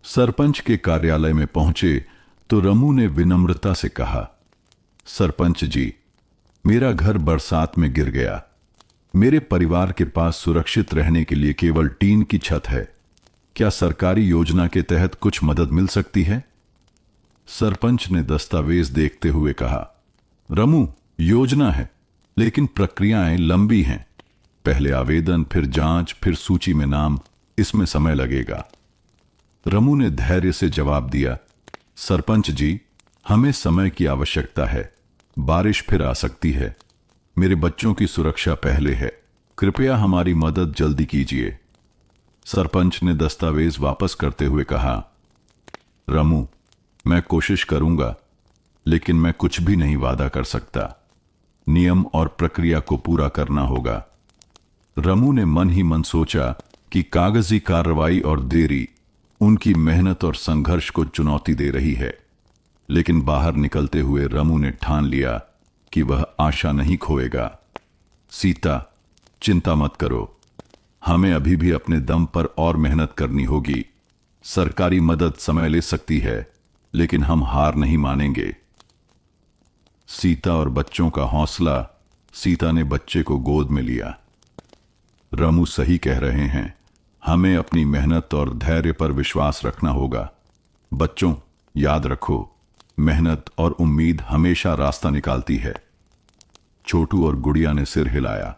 सरपंच के कार्यालय में पहुंचे तो रमू ने विनम्रता से कहा, सरपंच जी, मेरा घर बरसात में गिर गया। मेरे परिवार के पास सुरक्षित रहने के लिए केवल टीन की छत है। क्या सरकारी योजना के तहत कुछ मदद मिल सकती है? सरपंच ने दस्तावेज देखते हुए कहा, रमू, योजना है, लेकिन प्रक्रियाएं लंबी हैं। पहले आवेदन, फिर जांच, फिर सूची में नाम। इसमें समय लगेगा। रमू ने धैर्य से जवाब दिया, सरपंच जी, हमें समय की आवश्यकता है। बारिश फिर आ सकती है। मेरे बच्चों की सुरक्षा पहले है। कृपया हमारी मदद जल्दी कीजिए। सरपंच ने दस्तावेज वापस करते हुए कहा, रमू, मैं कोशिश करूंगा, लेकिन मैं कुछ भी नहीं वादा कर सकता। नियम और प्रक्रिया को पूरा करना होगा। रमू ने मन ही मन सोचा कि कागजी कार्रवाई और देरी उनकी मेहनत और संघर्ष को चुनौती दे रही है। लेकिन बाहर निकलते हुए रमू ने ठान लिया कि वह आशा नहीं खोएगा। सीता, चिंता मत करो। हमें अभी भी अपने दम पर और मेहनत करनी होगी। सरकारी मदद समय ले सकती है, लेकिन हम हार नहीं मानेंगे। सीता और बच्चों का हौसला। सीता ने बच्चे को गोद में लिया। रमू सही कह रहे हैं। हमें अपनी मेहनत और धैर्य पर विश्वास रखना होगा। बच्चों, याद रखो, मेहनत और उम्मीद हमेशा रास्ता निकालती है। छोटू और गुड़िया ने सिर हिलाया।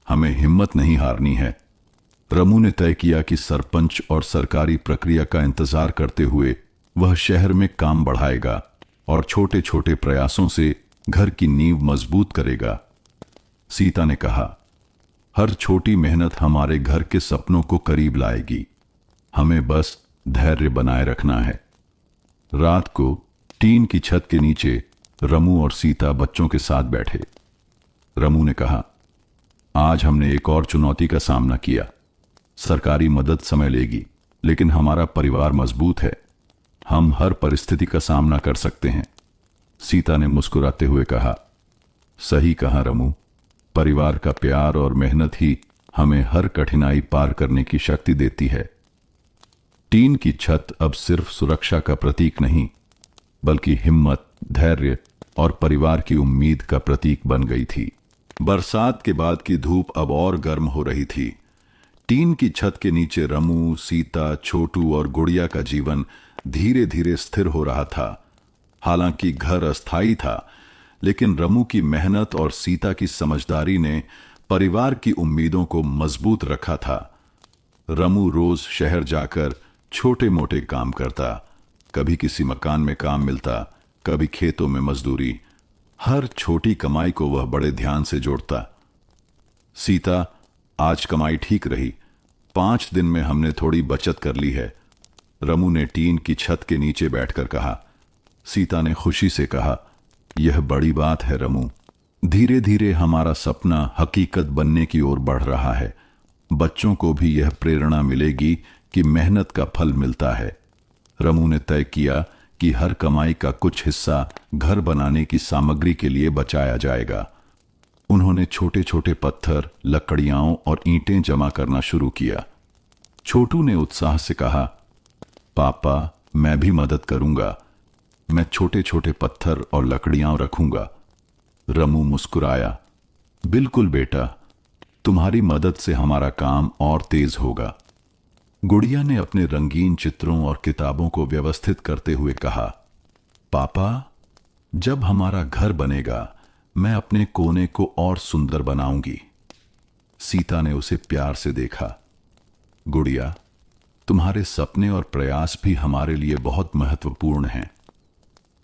हमें हिम्मत नहीं हारनी है। रमू ने तय किया कि सरपंच और सरकारी प्रक्रिया का इंतजार करते हुए वह शहर में काम बढ़ाएगा और छोटे छोटे प्रयासों से घर की नींव मजबूत करेगा। सीता ने कहा, हर छोटी मेहनत हमारे घर के सपनों को करीब लाएगी। हमें बस धैर्य बनाए रखना है। रात को टीन की छत के नीचे रमू और सीता बच्चों के साथ बैठे। रमू ने कहा, आज हमने एक और चुनौती का सामना किया। सरकारी मदद समय लेगी, लेकिन हमारा परिवार मजबूत है। हम हर परिस्थिति का सामना कर सकते हैं। सीता ने मुस्कुराते हुए कहा, सही कहा रमू। परिवार का प्यार और मेहनत ही हमें हर कठिनाई पार करने की शक्ति देती है। टीन की छत अब सिर्फ सुरक्षा का प्रतीक नहीं, बल्कि हिम्मत, धैर्य और परिवार की उम्मीद का प्रतीक बन गई थी। बरसात के बाद की धूप अब और गर्म हो रही थी। टीन की छत के नीचे रमू, सीता, छोटू और गुड़िया का जीवन धीरे धीरे स्थिर हो रहा था। हालांकि घर अस्थायी था, लेकिन रमू की मेहनत और सीता की समझदारी ने परिवार की उम्मीदों को मजबूत रखा था। रमू रोज शहर जाकर छोटे मोटे काम करता। कभी किसी मकान में काम मिलता, कभी खेतों में मजदूरी। हर छोटी कमाई को वह बड़े ध्यान से जोड़ता। सीता, आज कमाई ठीक रही। 5 दिन में हमने थोड़ी बचत कर ली है। रमू ने टीन की छत के नीचे बैठकर कहा। सीता ने खुशी से कहा, यह बड़ी बात है रमू। धीरे धीरे हमारा सपना हकीकत बनने की ओर बढ़ रहा है। बच्चों को भी यह प्रेरणा मिलेगी कि मेहनत का फल मिलता है। रमू ने तय किया कि हर कमाई का कुछ हिस्सा घर बनाने की सामग्री के लिए बचाया जाएगा। उन्होंने छोटे छोटे पत्थर, लकड़ियां और ईंटें जमा करना शुरू किया। छोटू ने उत्साह से कहा, पापा, मैं भी मदद करूंगा। मैं छोटे छोटे पत्थर और लकड़ियां रखूंगा। रमू मुस्कुराया, बिल्कुल बेटा, तुम्हारी मदद से हमारा काम और तेज होगा। गुड़िया ने अपने रंगीन चित्रों और किताबों को व्यवस्थित करते हुए कहा, पापा, जब हमारा घर बनेगा मैं अपने कोने को और सुंदर बनाऊंगी। सीता ने उसे प्यार से देखा। गुड़िया, तुम्हारे सपने और प्रयास भी हमारे लिए बहुत महत्वपूर्ण हैं।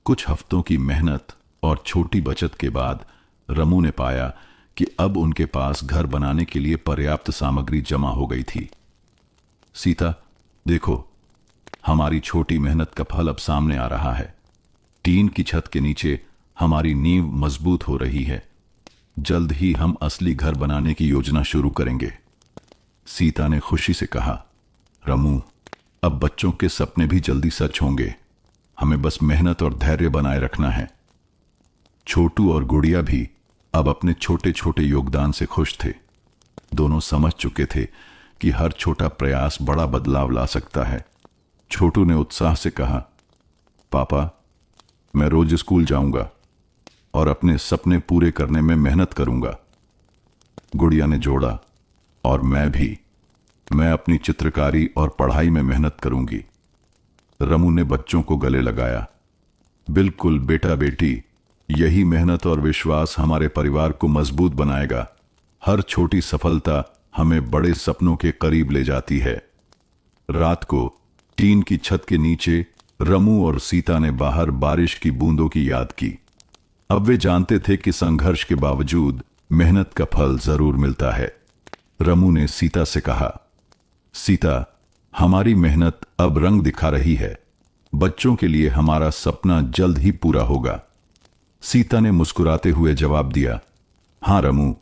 कुछ हफ्तों की मेहनत और छोटी बचत के बाद रमू ने पाया कि अब उनके पास घर बनाने के लिए पर्याप्त सामग्री जमा हो गई थी। सीता, देखो, हमारी छोटी मेहनत का फल अब सामने आ रहा है। टीन की छत के नीचे हमारी नींव मजबूत हो रही है। जल्द ही हम असली घर बनाने की योजना शुरू करेंगे। सीता ने खुशी से कहा, रमू, अब बच्चों के सपने भी जल्दी सच होंगे। हमें बस मेहनत और धैर्य बनाए रखना है। छोटू और गुड़िया भी अब अपने छोटे छोटे योगदान से खुश थे। दोनों समझ चुके थे कि हर छोटा प्रयास बड़ा बदलाव ला सकता है। छोटू ने उत्साह से कहा, पापा, मैं रोज स्कूल जाऊंगा और अपने सपने पूरे करने में मेहनत करूंगा। गुड़िया ने जोड़ा, और मैं भी। मैं अपनी चित्रकारी और पढ़ाई में मेहनत करूंगी। रमू ने बच्चों को गले लगाया। बिल्कुल बेटा बेटी, यही मेहनत और विश्वास हमारे परिवार को मजबूत बनाएगा। हर छोटी सफलता हमें बड़े सपनों के करीब ले जाती है। रात को टीन की छत के नीचे रमू और सीता ने बाहर बारिश की बूंदों की याद की। अब वे जानते थे कि संघर्ष के बावजूद मेहनत का फल जरूर मिलता है। रमू ने सीता से कहा, सीता, हमारी मेहनत अब रंग दिखा रही है। बच्चों के लिए हमारा सपना जल्द ही पूरा होगा। सीता ने मुस्कुराते हुए जवाब दिया, हां रमू,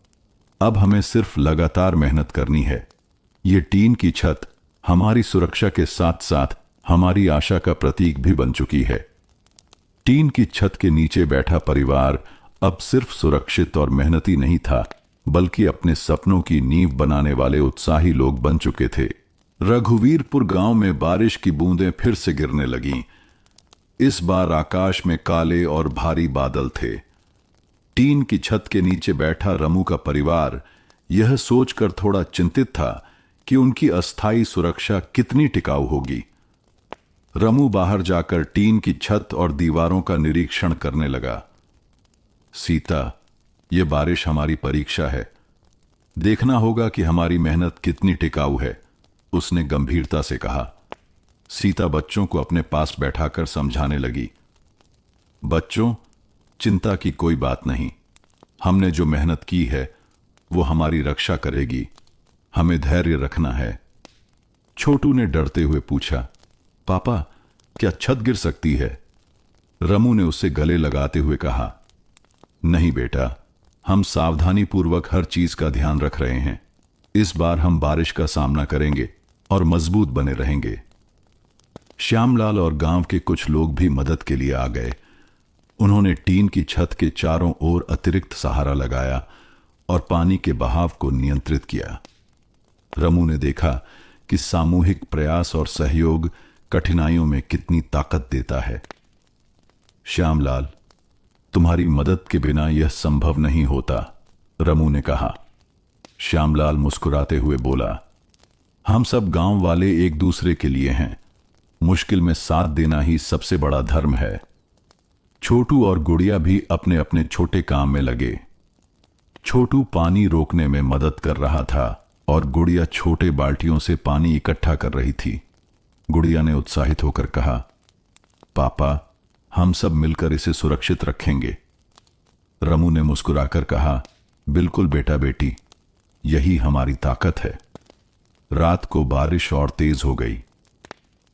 अब हमें सिर्फ लगातार मेहनत करनी है। ये टीन की छत हमारी सुरक्षा के साथ साथ हमारी आशा का प्रतीक भी बन चुकी है। टीन की छत के नीचे बैठा परिवार अब सिर्फ सुरक्षित और मेहनती नहीं था, बल्कि अपने सपनों की नींव बनाने वाले उत्साही लोग बन चुके थे। रघुवीरपुर गांव में बारिश की बूंदें फिर से गिरने लगीं। इस बार आकाश में काले और भारी बादल थे। टीन की छत के नीचे बैठा रमू का परिवार यह सोचकर थोड़ा चिंतित था कि उनकी अस्थायी सुरक्षा कितनी टिकाऊ होगी। रमू बाहर जाकर टीन की छत और दीवारों का निरीक्षण करने लगा। सीता, यह बारिश हमारी परीक्षा है। देखना होगा कि हमारी मेहनत कितनी टिकाऊ है, उसने गंभीरता से कहा। सीता बच्चों को अपने पास बैठाकर समझाने लगी। बच्चों, चिंता की कोई बात नहीं। हमने जो मेहनत की है वो हमारी रक्षा करेगी। हमें धैर्य रखना है। छोटू ने डरते हुए पूछा, पापा, क्या छत गिर सकती है? रमू ने उसे गले लगाते हुए कहा, नहीं बेटा, हम सावधानीपूर्वक हर चीज का ध्यान रख रहे हैं। इस बार हम बारिश का सामना करेंगे और मजबूत बने रहेंगे। श्यामलाल और गांव के कुछ लोग भी मदद के लिए आ गए। उन्होंने टीन की छत के चारों ओर अतिरिक्त सहारा लगाया और पानी के बहाव को नियंत्रित किया। रमू ने देखा कि सामूहिक प्रयास और सहयोग कठिनाइयों में कितनी ताकत देता है। श्यामलाल, तुम्हारी मदद के बिना यह संभव नहीं होता, रमू ने कहा। श्यामलाल मुस्कुराते हुए बोला, हम सब गांव वाले एक दूसरे के लिए हैं। मुश्किल में साथ देना ही सबसे बड़ा धर्म है। छोटू और गुड़िया भी अपने अपने छोटे काम में लगे। छोटू पानी रोकने में मदद कर रहा था और गुड़िया छोटे बाल्टियों से पानी इकट्ठा कर रही थी। गुड़िया ने उत्साहित होकर कहा, पापा, हम सब मिलकर इसे सुरक्षित रखेंगे। रमू ने मुस्कुराकर कहा, बिल्कुल बेटा बेटी, यही हमारी ताकत है। रात को बारिश और तेज हो गई।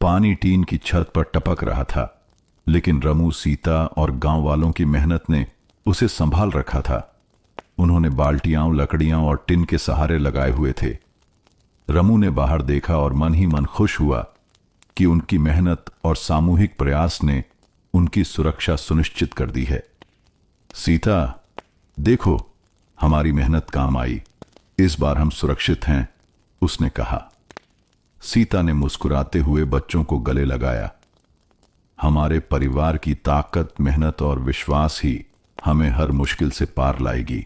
पानी टीन की छत पर टपक रहा था, लेकिन रमू, सीता और गांव वालों की मेहनत ने उसे संभाल रखा था। उन्होंने बाल्टियां, लकड़ियां और टिन के सहारे लगाए हुए थे। रमू ने बाहर देखा और मन ही मन खुश हुआ कि उनकी मेहनत और सामूहिक प्रयास ने उनकी सुरक्षा सुनिश्चित कर दी है। सीता, देखो, हमारी मेहनत काम आई। इस बार हम सुरक्षित हैं, उसने कहा। सीता ने मुस्कुराते हुए बच्चों को गले लगाया। हमारे परिवार की ताकत, मेहनत और विश्वास ही हमें हर मुश्किल से पार लाएगी।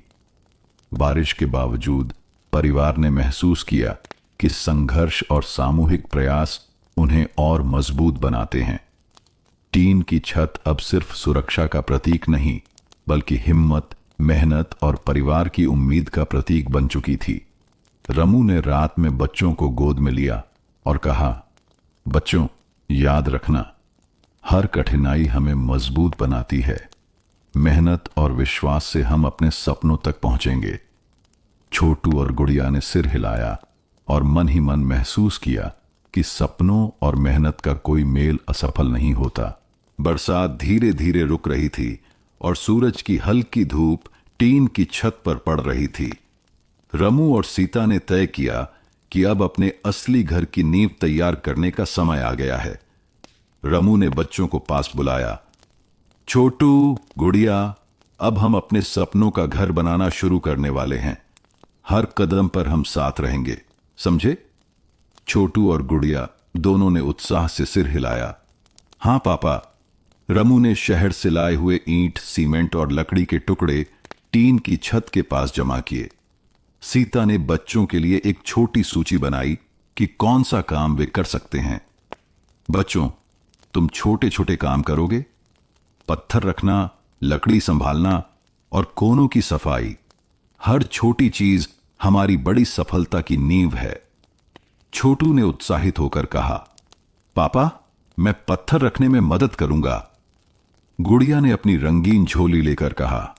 बारिश के बावजूद परिवार ने महसूस किया कि संघर्ष और सामूहिक प्रयास उन्हें और मजबूत बनाते हैं। टीन की छत अब सिर्फ सुरक्षा का प्रतीक नहीं, बल्कि हिम्मत, मेहनत और परिवार की उम्मीद का प्रतीक बन चुकी थी। रमू ने रात में बच्चों को गोद में लिया और कहा, बच्चों, याद रखना, हर कठिनाई हमें मजबूत बनाती है। मेहनत और विश्वास से हम अपने सपनों तक पहुंचेंगे। छोटू और गुड़िया ने सिर हिलाया और मन ही मन महसूस किया कि सपनों और मेहनत का कोई मेल असफल नहीं होता। बरसात धीरे धीरे रुक रही थी और सूरज की हल्की धूप टीन की छत पर पड़ रही थी। रमू और सीता ने तय किया कि अब अपने असली घर की नींव तैयार करने का समय आ गया है। रमू ने बच्चों को पास बुलाया। छोटू, गुड़िया, अब हम अपने सपनों का घर बनाना शुरू करने वाले हैं। हर कदम पर हम साथ रहेंगे, समझे? छोटू और गुड़िया दोनों ने उत्साह से सिर हिलाया। हाँ पापा। रमू ने शहर से लाए हुए ईंट, सीमेंट और लकड़ी के टुकड़े टीन की छत के पास जमा किए। सीता ने बच्चों के लिए एक छोटी सूची बनाई कि कौन सा काम वे कर सकते हैं। बच्चों, तुम छोटे छोटे काम करोगे, पत्थर रखना, लकड़ी संभालना और कोनों की सफाई। हर छोटी चीज हमारी बड़ी सफलता की नींव है। छोटू ने उत्साहित होकर कहा, पापा, मैं पत्थर रखने में मदद करूंगा। गुड़िया ने अपनी रंगीन झोली लेकर कहा,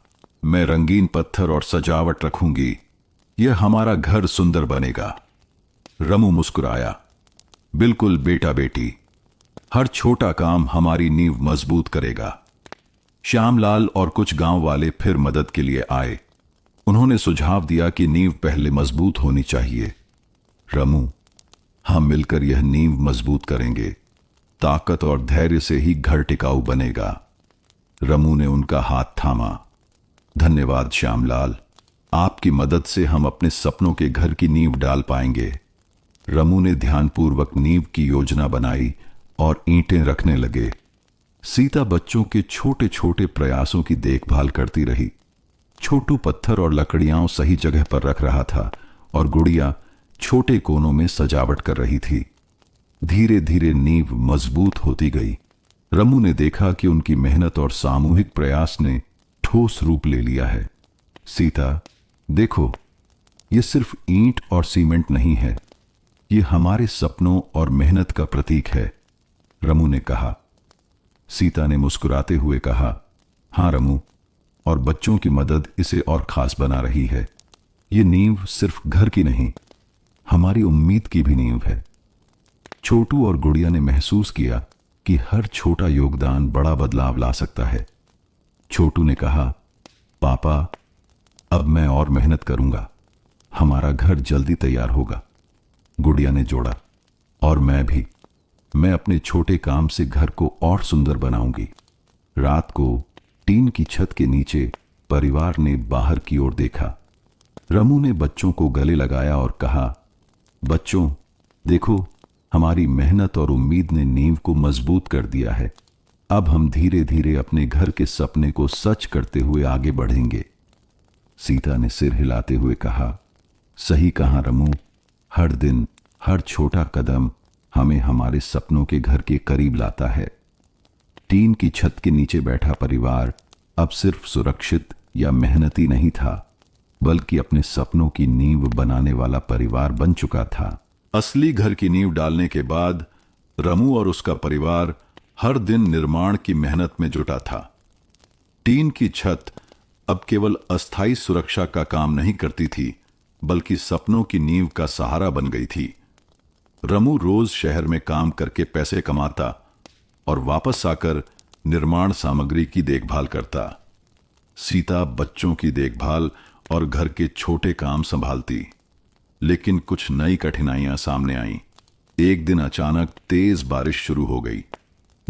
मैं रंगीन पत्थर और सजावट रखूंगी। यह हमारा घर सुंदर बनेगा। रमू मुस्कुराया, बिल्कुल बेटा बेटी, हर छोटा काम हमारी नींव मजबूत करेगा। श्यामलाल और कुछ गांव वाले फिर मदद के लिए आए। उन्होंने सुझाव दिया कि नींव पहले मजबूत होनी चाहिए। रमू, हम मिलकर यह नींव मजबूत करेंगे। ताकत और धैर्य से ही घर टिकाऊ बनेगा। रमू ने उनका हाथ थामा। धन्यवाद श्यामलाल, आपकी मदद से हम अपने सपनों के घर की नींव डाल पाएंगे। रमू ने ध्यानपूर्वक नींव की योजना बनाई और ईंटें रखने लगे। सीता बच्चों के छोटे छोटे प्रयासों की देखभाल करती रही। छोटू पत्थर और लकड़ियां सही जगह पर रख रहा था और गुड़िया छोटे कोनों में सजावट कर रही थी। धीरे धीरे नींव मजबूत होती गई। रमू ने देखा कि उनकी मेहनत और सामूहिक प्रयास ने ठोस रूप ले लिया है। सीता, देखो, यह सिर्फ ईंट और सीमेंट नहीं है, यह हमारे सपनों और मेहनत का प्रतीक है, रमू ने कहा। सीता ने मुस्कुराते हुए कहा, हां रमू, और बच्चों की मदद इसे और खास बना रही है। यह नींव सिर्फ घर की नहीं, हमारी उम्मीद की भी नींव है। छोटू और गुड़िया ने महसूस किया कि हर छोटा योगदान बड़ा बदलाव ला सकता है। छोटू ने कहा, पापा, अब मैं और मेहनत करूंगा, हमारा घर जल्दी तैयार होगा। गुड़िया ने जोड़ा, और मैं भी, मैं अपने छोटे काम से घर को और सुंदर बनाऊंगी। रात को टीन की छत के नीचे परिवार ने बाहर की ओर देखा। रमू ने बच्चों को गले लगाया और कहा, बच्चों, देखो, हमारी मेहनत और उम्मीद ने नींव को मजबूत कर दिया है। अब हम धीरे धीरे अपने घर के सपने को सच करते हुए आगे बढ़ेंगे। सीता ने सिर हिलाते हुए कहा, सही कहा रमू, हर दिन, हर छोटा कदम हमें हमारे सपनों के घर के करीब लाता है। टीन की छत के नीचे बैठा परिवार अब सिर्फ सुरक्षित या मेहनती नहीं था, बल्कि अपने सपनों की नींव बनाने वाला परिवार बन चुका था। असली घर की नींव डालने के बाद रमू और उसका परिवार हर दिन निर्माण की मेहनत में जुटा था। टीन की छत अब केवल अस्थायी सुरक्षा का काम नहीं करती थी, बल्कि सपनों की नींव का सहारा बन गई थी। रमू रोज शहर में काम करके पैसे कमाता और वापस आकर निर्माण सामग्री की देखभाल करता। सीता बच्चों की देखभाल और घर के छोटे काम संभालती। लेकिन कुछ नई कठिनाइयां सामने आईं। एक दिन अचानक तेज बारिश शुरू हो गई।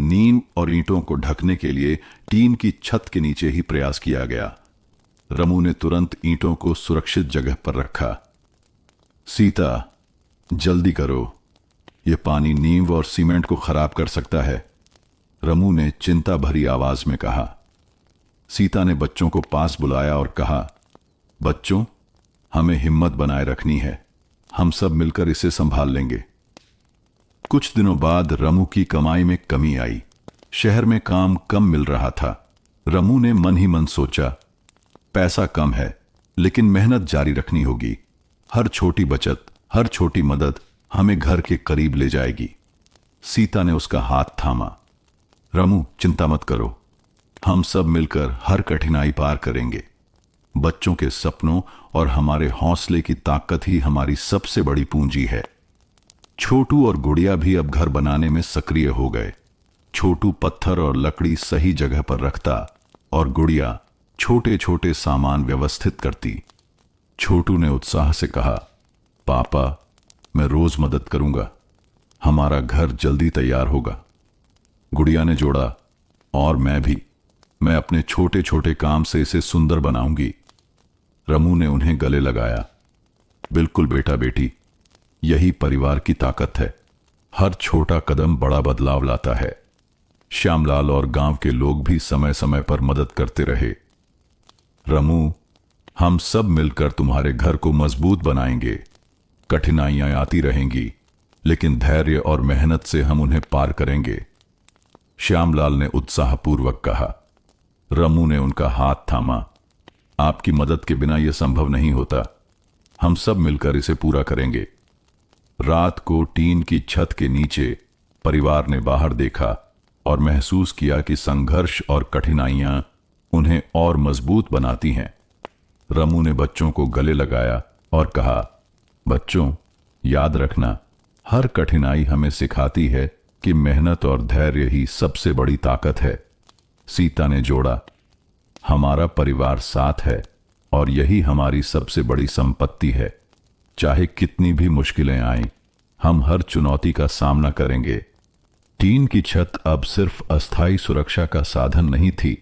नींव और ईंटों को ढकने के लिए टीन की छत के नीचे ही प्रयास किया गया। रमू ने तुरंत ईंटों को सुरक्षित जगह पर रखा। सीता, जल्दी करो, यह पानी नींव और सीमेंट को खराब कर सकता है, रमू ने चिंता भरी आवाज में कहा। सीता ने बच्चों को पास बुलाया और कहा, बच्चों, हमें हिम्मत बनाए रखनी है, हम सब मिलकर इसे संभाल लेंगे। कुछ दिनों बाद रमू की कमाई में कमी आई। शहर में काम कम मिल रहा था। रमू ने मन ही मन सोचा, पैसा कम है, लेकिन मेहनत जारी रखनी होगी। हर छोटी बचत, हर छोटी मदद हमें घर के करीब ले जाएगी। सीता ने उसका हाथ थामा। रमू, चिंता मत करो, हम सब मिलकर हर कठिनाई पार करेंगे। बच्चों के सपनों और हमारे हौसले की ताकत ही हमारी सबसे बड़ी पूंजी है। छोटू और गुड़िया भी अब घर बनाने में सक्रिय हो गए। छोटू पत्थर और लकड़ी सही जगह पर रखता और गुड़िया छोटे छोटे सामान व्यवस्थित करती। छोटू ने उत्साह से कहा, पापा, मैं रोज मदद करूंगा, हमारा घर जल्दी तैयार होगा। गुड़िया ने जोड़ा, और मैं भी, मैं अपने छोटे छोटे काम से इसे सुंदर बनाऊंगी। रमू ने उन्हें गले लगाया। बिल्कुल बेटा बेटी, यही परिवार की ताकत है। हर छोटा कदम बड़ा बदलाव लाता है। श्यामलाल और गांव के लोग भी समय समय पर मदद करते रहे। रमू, हम सब मिलकर तुम्हारे घर को मजबूत बनाएंगे। कठिनाइयां आती रहेंगी, लेकिन धैर्य और मेहनत से हम उन्हें पार करेंगे, श्यामलाल ने उत्साहपूर्वक कहा। रमू ने उनका हाथ थामा। आपकी मदद के बिना यह संभव नहीं होता। हम सब मिलकर इसे पूरा करेंगे। रात को टीन की छत के नीचे परिवार ने बाहर देखा और महसूस किया कि संघर्ष और कठिनाइयां उन्हें और मजबूत बनाती हैं। रमू ने बच्चों को गले लगाया और कहा, बच्चों, याद रखना, हर कठिनाई हमें सिखाती है कि मेहनत और धैर्य ही सबसे बड़ी ताकत है। सीता ने जोड़ा, हमारा परिवार साथ है और यही हमारी सबसे बड़ी संपत्ति है। चाहे कितनी भी मुश्किलें आएं, हम हर चुनौती का सामना करेंगे। टीन की छत अब सिर्फ अस्थायी सुरक्षा का साधन नहीं थी,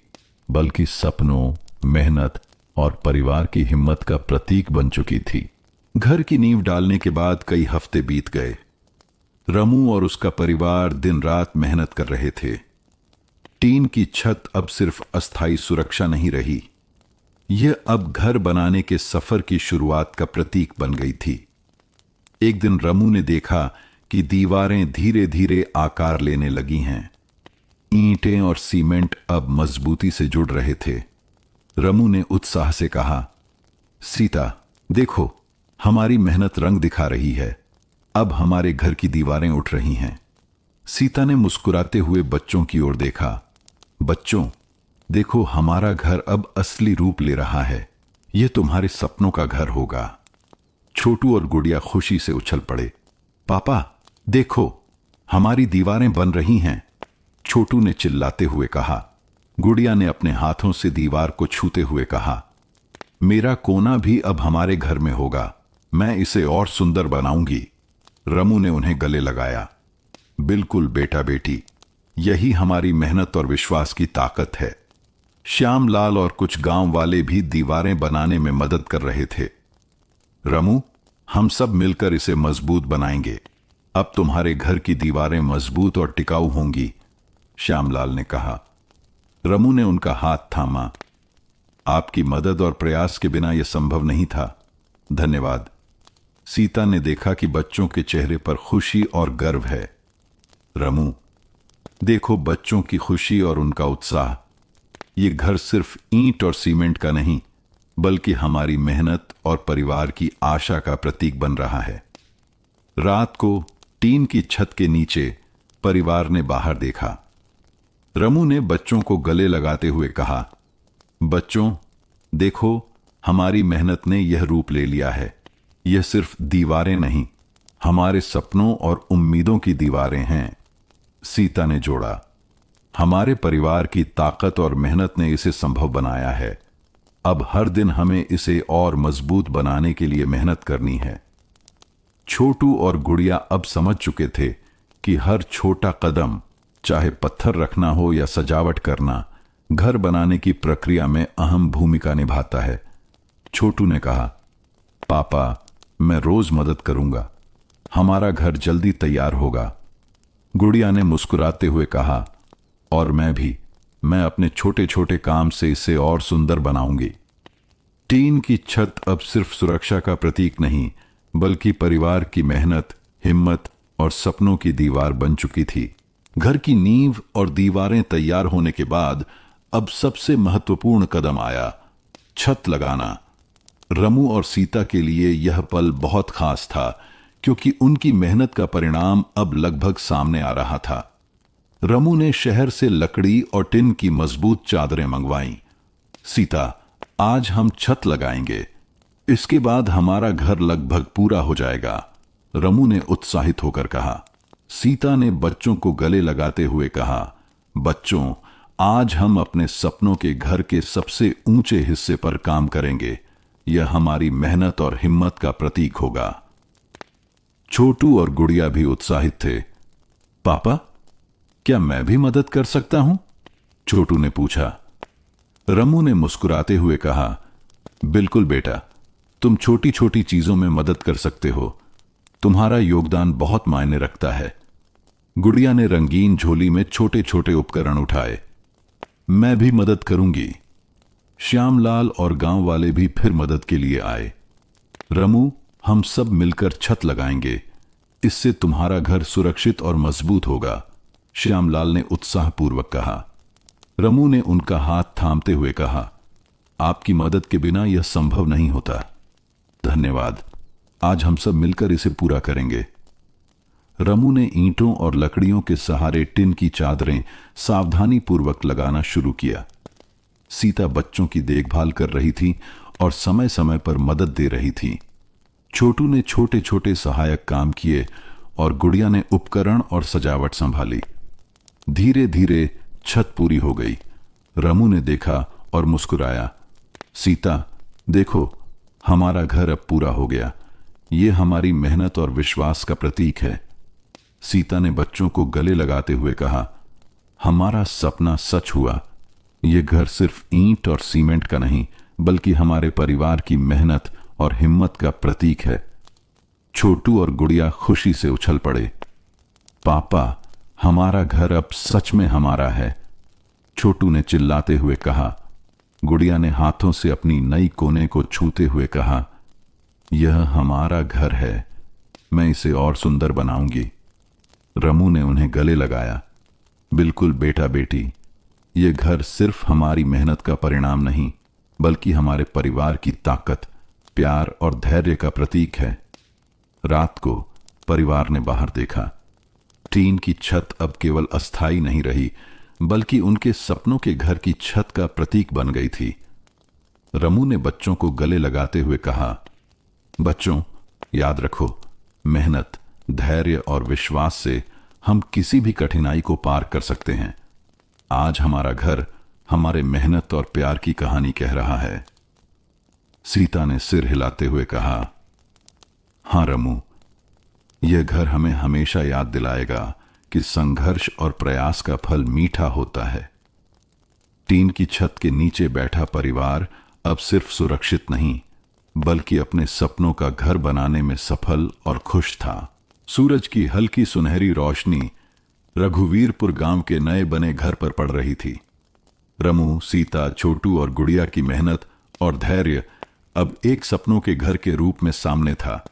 बल्कि सपनों, मेहनत और परिवार की हिम्मत का प्रतीक बन चुकी थी। घर की नींव डालने के बाद कई हफ्ते बीत गए। रमू और उसका परिवार दिन रात मेहनत कर रहे थे। टीन की छत अब सिर्फ अस्थायी सुरक्षा नहीं रही, यह अब घर बनाने के सफर की शुरुआत का प्रतीक बन गई थी। एक दिन रमू ने देखा कि दीवारें धीरे धीरे आकार लेने लगी हैं। ईंटें और सीमेंट अब मजबूती से जुड़ रहे थे। रमू ने उत्साह से कहा, सीता, देखो, हमारी मेहनत रंग दिखा रही है। अब हमारे घर की दीवारें उठ रही हैं। सीता ने मुस्कुराते हुए बच्चों की ओर देखा। बच्चों, देखो, हमारा घर अब असली रूप ले रहा है। यह तुम्हारे सपनों का घर होगा। छोटू और गुड़िया खुशी से उछल पड़े। पापा, देखो, हमारी दीवारें बन रही हैं, छोटू ने चिल्लाते हुए कहा। गुड़िया ने अपने हाथों से दीवार को छूते हुए कहा, मेरा कोना भी अब हमारे घर में होगा। मैं इसे और सुंदर बनाऊंगी। रमू ने उन्हें गले लगाया। बिल्कुल बेटा बेटी, यही हमारी मेहनत और विश्वास की ताकत है। श्यामलाल और कुछ गांव वाले भी दीवारें बनाने में मदद कर रहे थे। रमू, हम सब मिलकर इसे मजबूत बनाएंगे। अब तुम्हारे घर की दीवारें मजबूत और टिकाऊ होंगी, श्यामलाल ने कहा। रमू ने उनका हाथ थामा। आपकी मदद और प्रयास के बिना यह संभव नहीं था। धन्यवाद। सीता ने देखा कि बच्चों के चेहरे पर खुशी और गर्व है। रमू, देखो, बच्चों की खुशी और उनका उत्साह। ये घर सिर्फ ईंट और सीमेंट का नहीं, बल्कि हमारी मेहनत और परिवार की आशा का प्रतीक बन रहा है। रात को टीन की छत के नीचे परिवार ने बाहर देखा। रमू ने बच्चों को गले लगाते हुए कहा, बच्चों, देखो, हमारी मेहनत ने यह रूप ले लिया है। यह सिर्फ दीवारें नहीं, हमारे सपनों और उम्मीदों की दीवारें हैं। सीता ने जोड़ा, हमारे परिवार की ताकत और मेहनत ने इसे संभव बनाया है। अब हर दिन हमें इसे और मजबूत बनाने के लिए मेहनत करनी है। छोटू और गुड़िया अब समझ चुके थे कि हर छोटा कदम, चाहे पत्थर रखना हो या सजावट करना, घर बनाने की प्रक्रिया में अहम भूमिका निभाता है। छोटू ने कहा, पापा, मैं रोज मदद करूंगा। हमारा घर जल्दी तैयार होगा। गुड़िया ने मुस्कुराते हुए कहा, और मैं भी। मैं अपने छोटे छोटे काम से इसे और सुंदर बनाऊंगी। टीन की छत अब सिर्फ सुरक्षा का प्रतीक नहीं, बल्कि परिवार की मेहनत, हिम्मत और सपनों की दीवार बन चुकी थी। घर की नींव और दीवारें तैयार होने के बाद अब सबसे महत्वपूर्ण कदम आया, छत लगाना। रमू और सीता के लिए यह पल बहुत खास था, क्योंकि उनकी मेहनत का परिणाम अब लगभग सामने आ रहा था। रमू ने शहर से लकड़ी और टिन की मजबूत चादरें मंगवाईं। सीता, आज हम छत लगाएंगे। इसके बाद हमारा घर लगभग पूरा हो जाएगा, रमू ने उत्साहित होकर कहा। सीता ने बच्चों को गले लगाते हुए कहा, बच्चों, आज हम अपने सपनों के घर के सबसे ऊंचे हिस्से पर काम करेंगे। यह हमारी मेहनत और हिम्मत का प्रतीक होगा। छोटू और गुड़िया भी उत्साहित थे। पापा, क्या मैं भी मदद कर सकता हूं? छोटू ने पूछा। रमू ने मुस्कुराते हुए कहा, बिल्कुल बेटा, तुम छोटी छोटी चीजों में मदद कर सकते हो। तुम्हारा योगदान बहुत मायने रखता है। गुड़िया ने रंगीन झोली में छोटे छोटे उपकरण उठाए। मैं भी मदद करूंगी। श्यामलाल और गांव वाले भी फिर मदद के लिए आए। रमू, हम सब मिलकर छत लगाएंगे, इससे तुम्हारा घर सुरक्षित और मजबूत होगा, श्यामलाल ने उत्साहपूर्वक कहा। रमू ने उनका हाथ थामते हुए कहा, आपकी मदद के बिना यह संभव नहीं होता। धन्यवाद, आज हम सब मिलकर इसे पूरा करेंगे। रमू ने ईंटों और लकड़ियों के सहारे टिन की चादरें सावधानी पूर्वक लगाना शुरू किया। सीता बच्चों की देखभाल कर रही थी और समय समय पर मदद दे रही थी। छोटू ने छोटे छोटे सहायक काम किए और गुड़िया ने उपकरण और सजावट संभाली। धीरे धीरे छत पूरी हो गई। रमू ने देखा और मुस्कुराया। सीता, देखो, हमारा घर अब पूरा हो गया। ये हमारी मेहनत और विश्वास का प्रतीक है। सीता ने बच्चों को गले लगाते हुए कहा, हमारा सपना सच हुआ। ये घर सिर्फ ईंट और सीमेंट का नहीं, बल्कि हमारे परिवार की मेहनत और हिम्मत का प्रतीक है। छोटू और गुड़िया खुशी से उछल पड़े। पापा, हमारा घर अब सच में हमारा है, छोटू ने चिल्लाते हुए कहा। गुड़िया ने हाथों से अपनी नई कोने को छूते हुए कहा, यह हमारा घर है, मैं इसे और सुंदर बनाऊंगी। रमू ने उन्हें गले लगाया। बिल्कुल बेटा बेटी, ये घर सिर्फ हमारी मेहनत का परिणाम नहीं, बल्कि हमारे परिवार की ताकत, प्यार और धैर्य का प्रतीक है। रात को परिवार ने बाहर देखा। टीन की छत अब केवल अस्थायी नहीं रही, बल्कि उनके सपनों के घर की छत का प्रतीक बन गई थी। रमू ने बच्चों को गले लगाते हुए कहा, बच्चों, याद रखो, मेहनत, धैर्य और विश्वास से हम किसी भी कठिनाई को पार कर सकते हैं। आज हमारा घर हमारे मेहनत और प्यार की कहानी कह रहा है। सीता ने सिर हिलाते हुए कहा, हां रमू, यह घर हमें हमेशा याद दिलाएगा कि संघर्ष और प्रयास का फल मीठा होता है। टीन की छत के नीचे बैठा परिवार अब सिर्फ सुरक्षित नहीं, बल्कि अपने सपनों का घर बनाने में सफल और खुश था। सूरज की हल्की सुनहरी रोशनी रघुवीरपुर गांव के नए बने घर पर पड़ रही थी। रमू, सीता, छोटू और गुड़िया की मेहनत और धैर्य अब एक सपनों के घर के रूप में सामने था।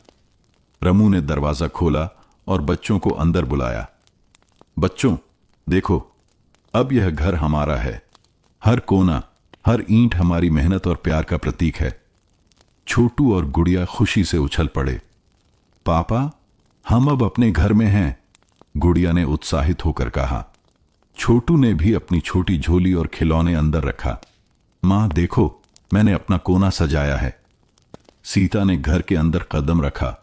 रमू ने दरवाजा खोला और बच्चों को अंदर बुलाया। बच्चों, देखो, अब यह घर हमारा है। हर कोना, हर ईंट हमारी मेहनत और प्यार का प्रतीक है। छोटू और गुड़िया खुशी से उछल पड़े। पापा, हम अब अपने घर में हैं, गुड़िया ने उत्साहित होकर कहा। छोटू ने भी अपनी छोटी झोली और खिलौने अंदर रखा। मां, देखो, मैंने अपना कोना सजाया है। सीता ने घर के अंदर कदम रखा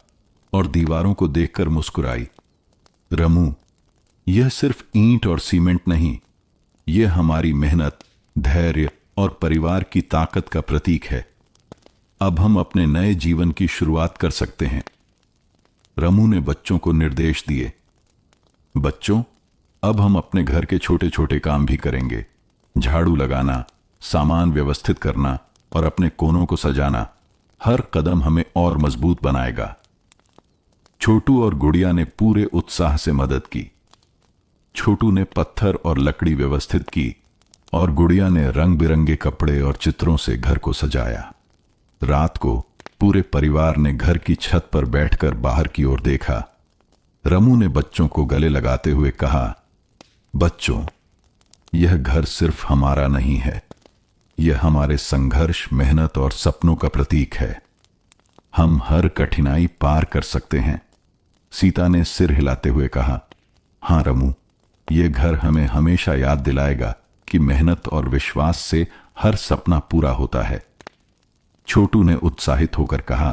और दीवारों को देखकर मुस्कुराई। रमू, यह सिर्फ ईंट और सीमेंट नहीं, यह हमारी मेहनत, धैर्य और परिवार की ताकत का प्रतीक है। अब हम अपने नए जीवन की शुरुआत कर सकते हैं। रमू ने बच्चों को निर्देश दिए। बच्चों, अब हम अपने घर के छोटे छोटे काम भी करेंगे। झाड़ू लगाना, सामान व्यवस्थित करना और अपने कोनों को सजाना, हर कदम हमें और मजबूत बनाएगा। छोटू और गुड़िया ने पूरे उत्साह से मदद की। छोटू ने पत्थर और लकड़ी व्यवस्थित की और गुड़िया ने रंग बिरंगे कपड़े और चित्रों से घर को सजाया। रात को पूरे परिवार ने घर की छत पर बैठकर बाहर की ओर देखा। रमू ने बच्चों को गले लगाते हुए कहा, बच्चों, यह घर सिर्फ हमारा नहीं है, यह हमारे संघर्ष, मेहनत और सपनों का प्रतीक है। हम हर कठिनाई पार कर सकते हैं। सीता ने सिर हिलाते हुए कहा, हां रमू, यह घर हमें हमेशा याद दिलाएगा कि मेहनत और विश्वास से हर सपना पूरा होता है। छोटू ने उत्साहित होकर कहा,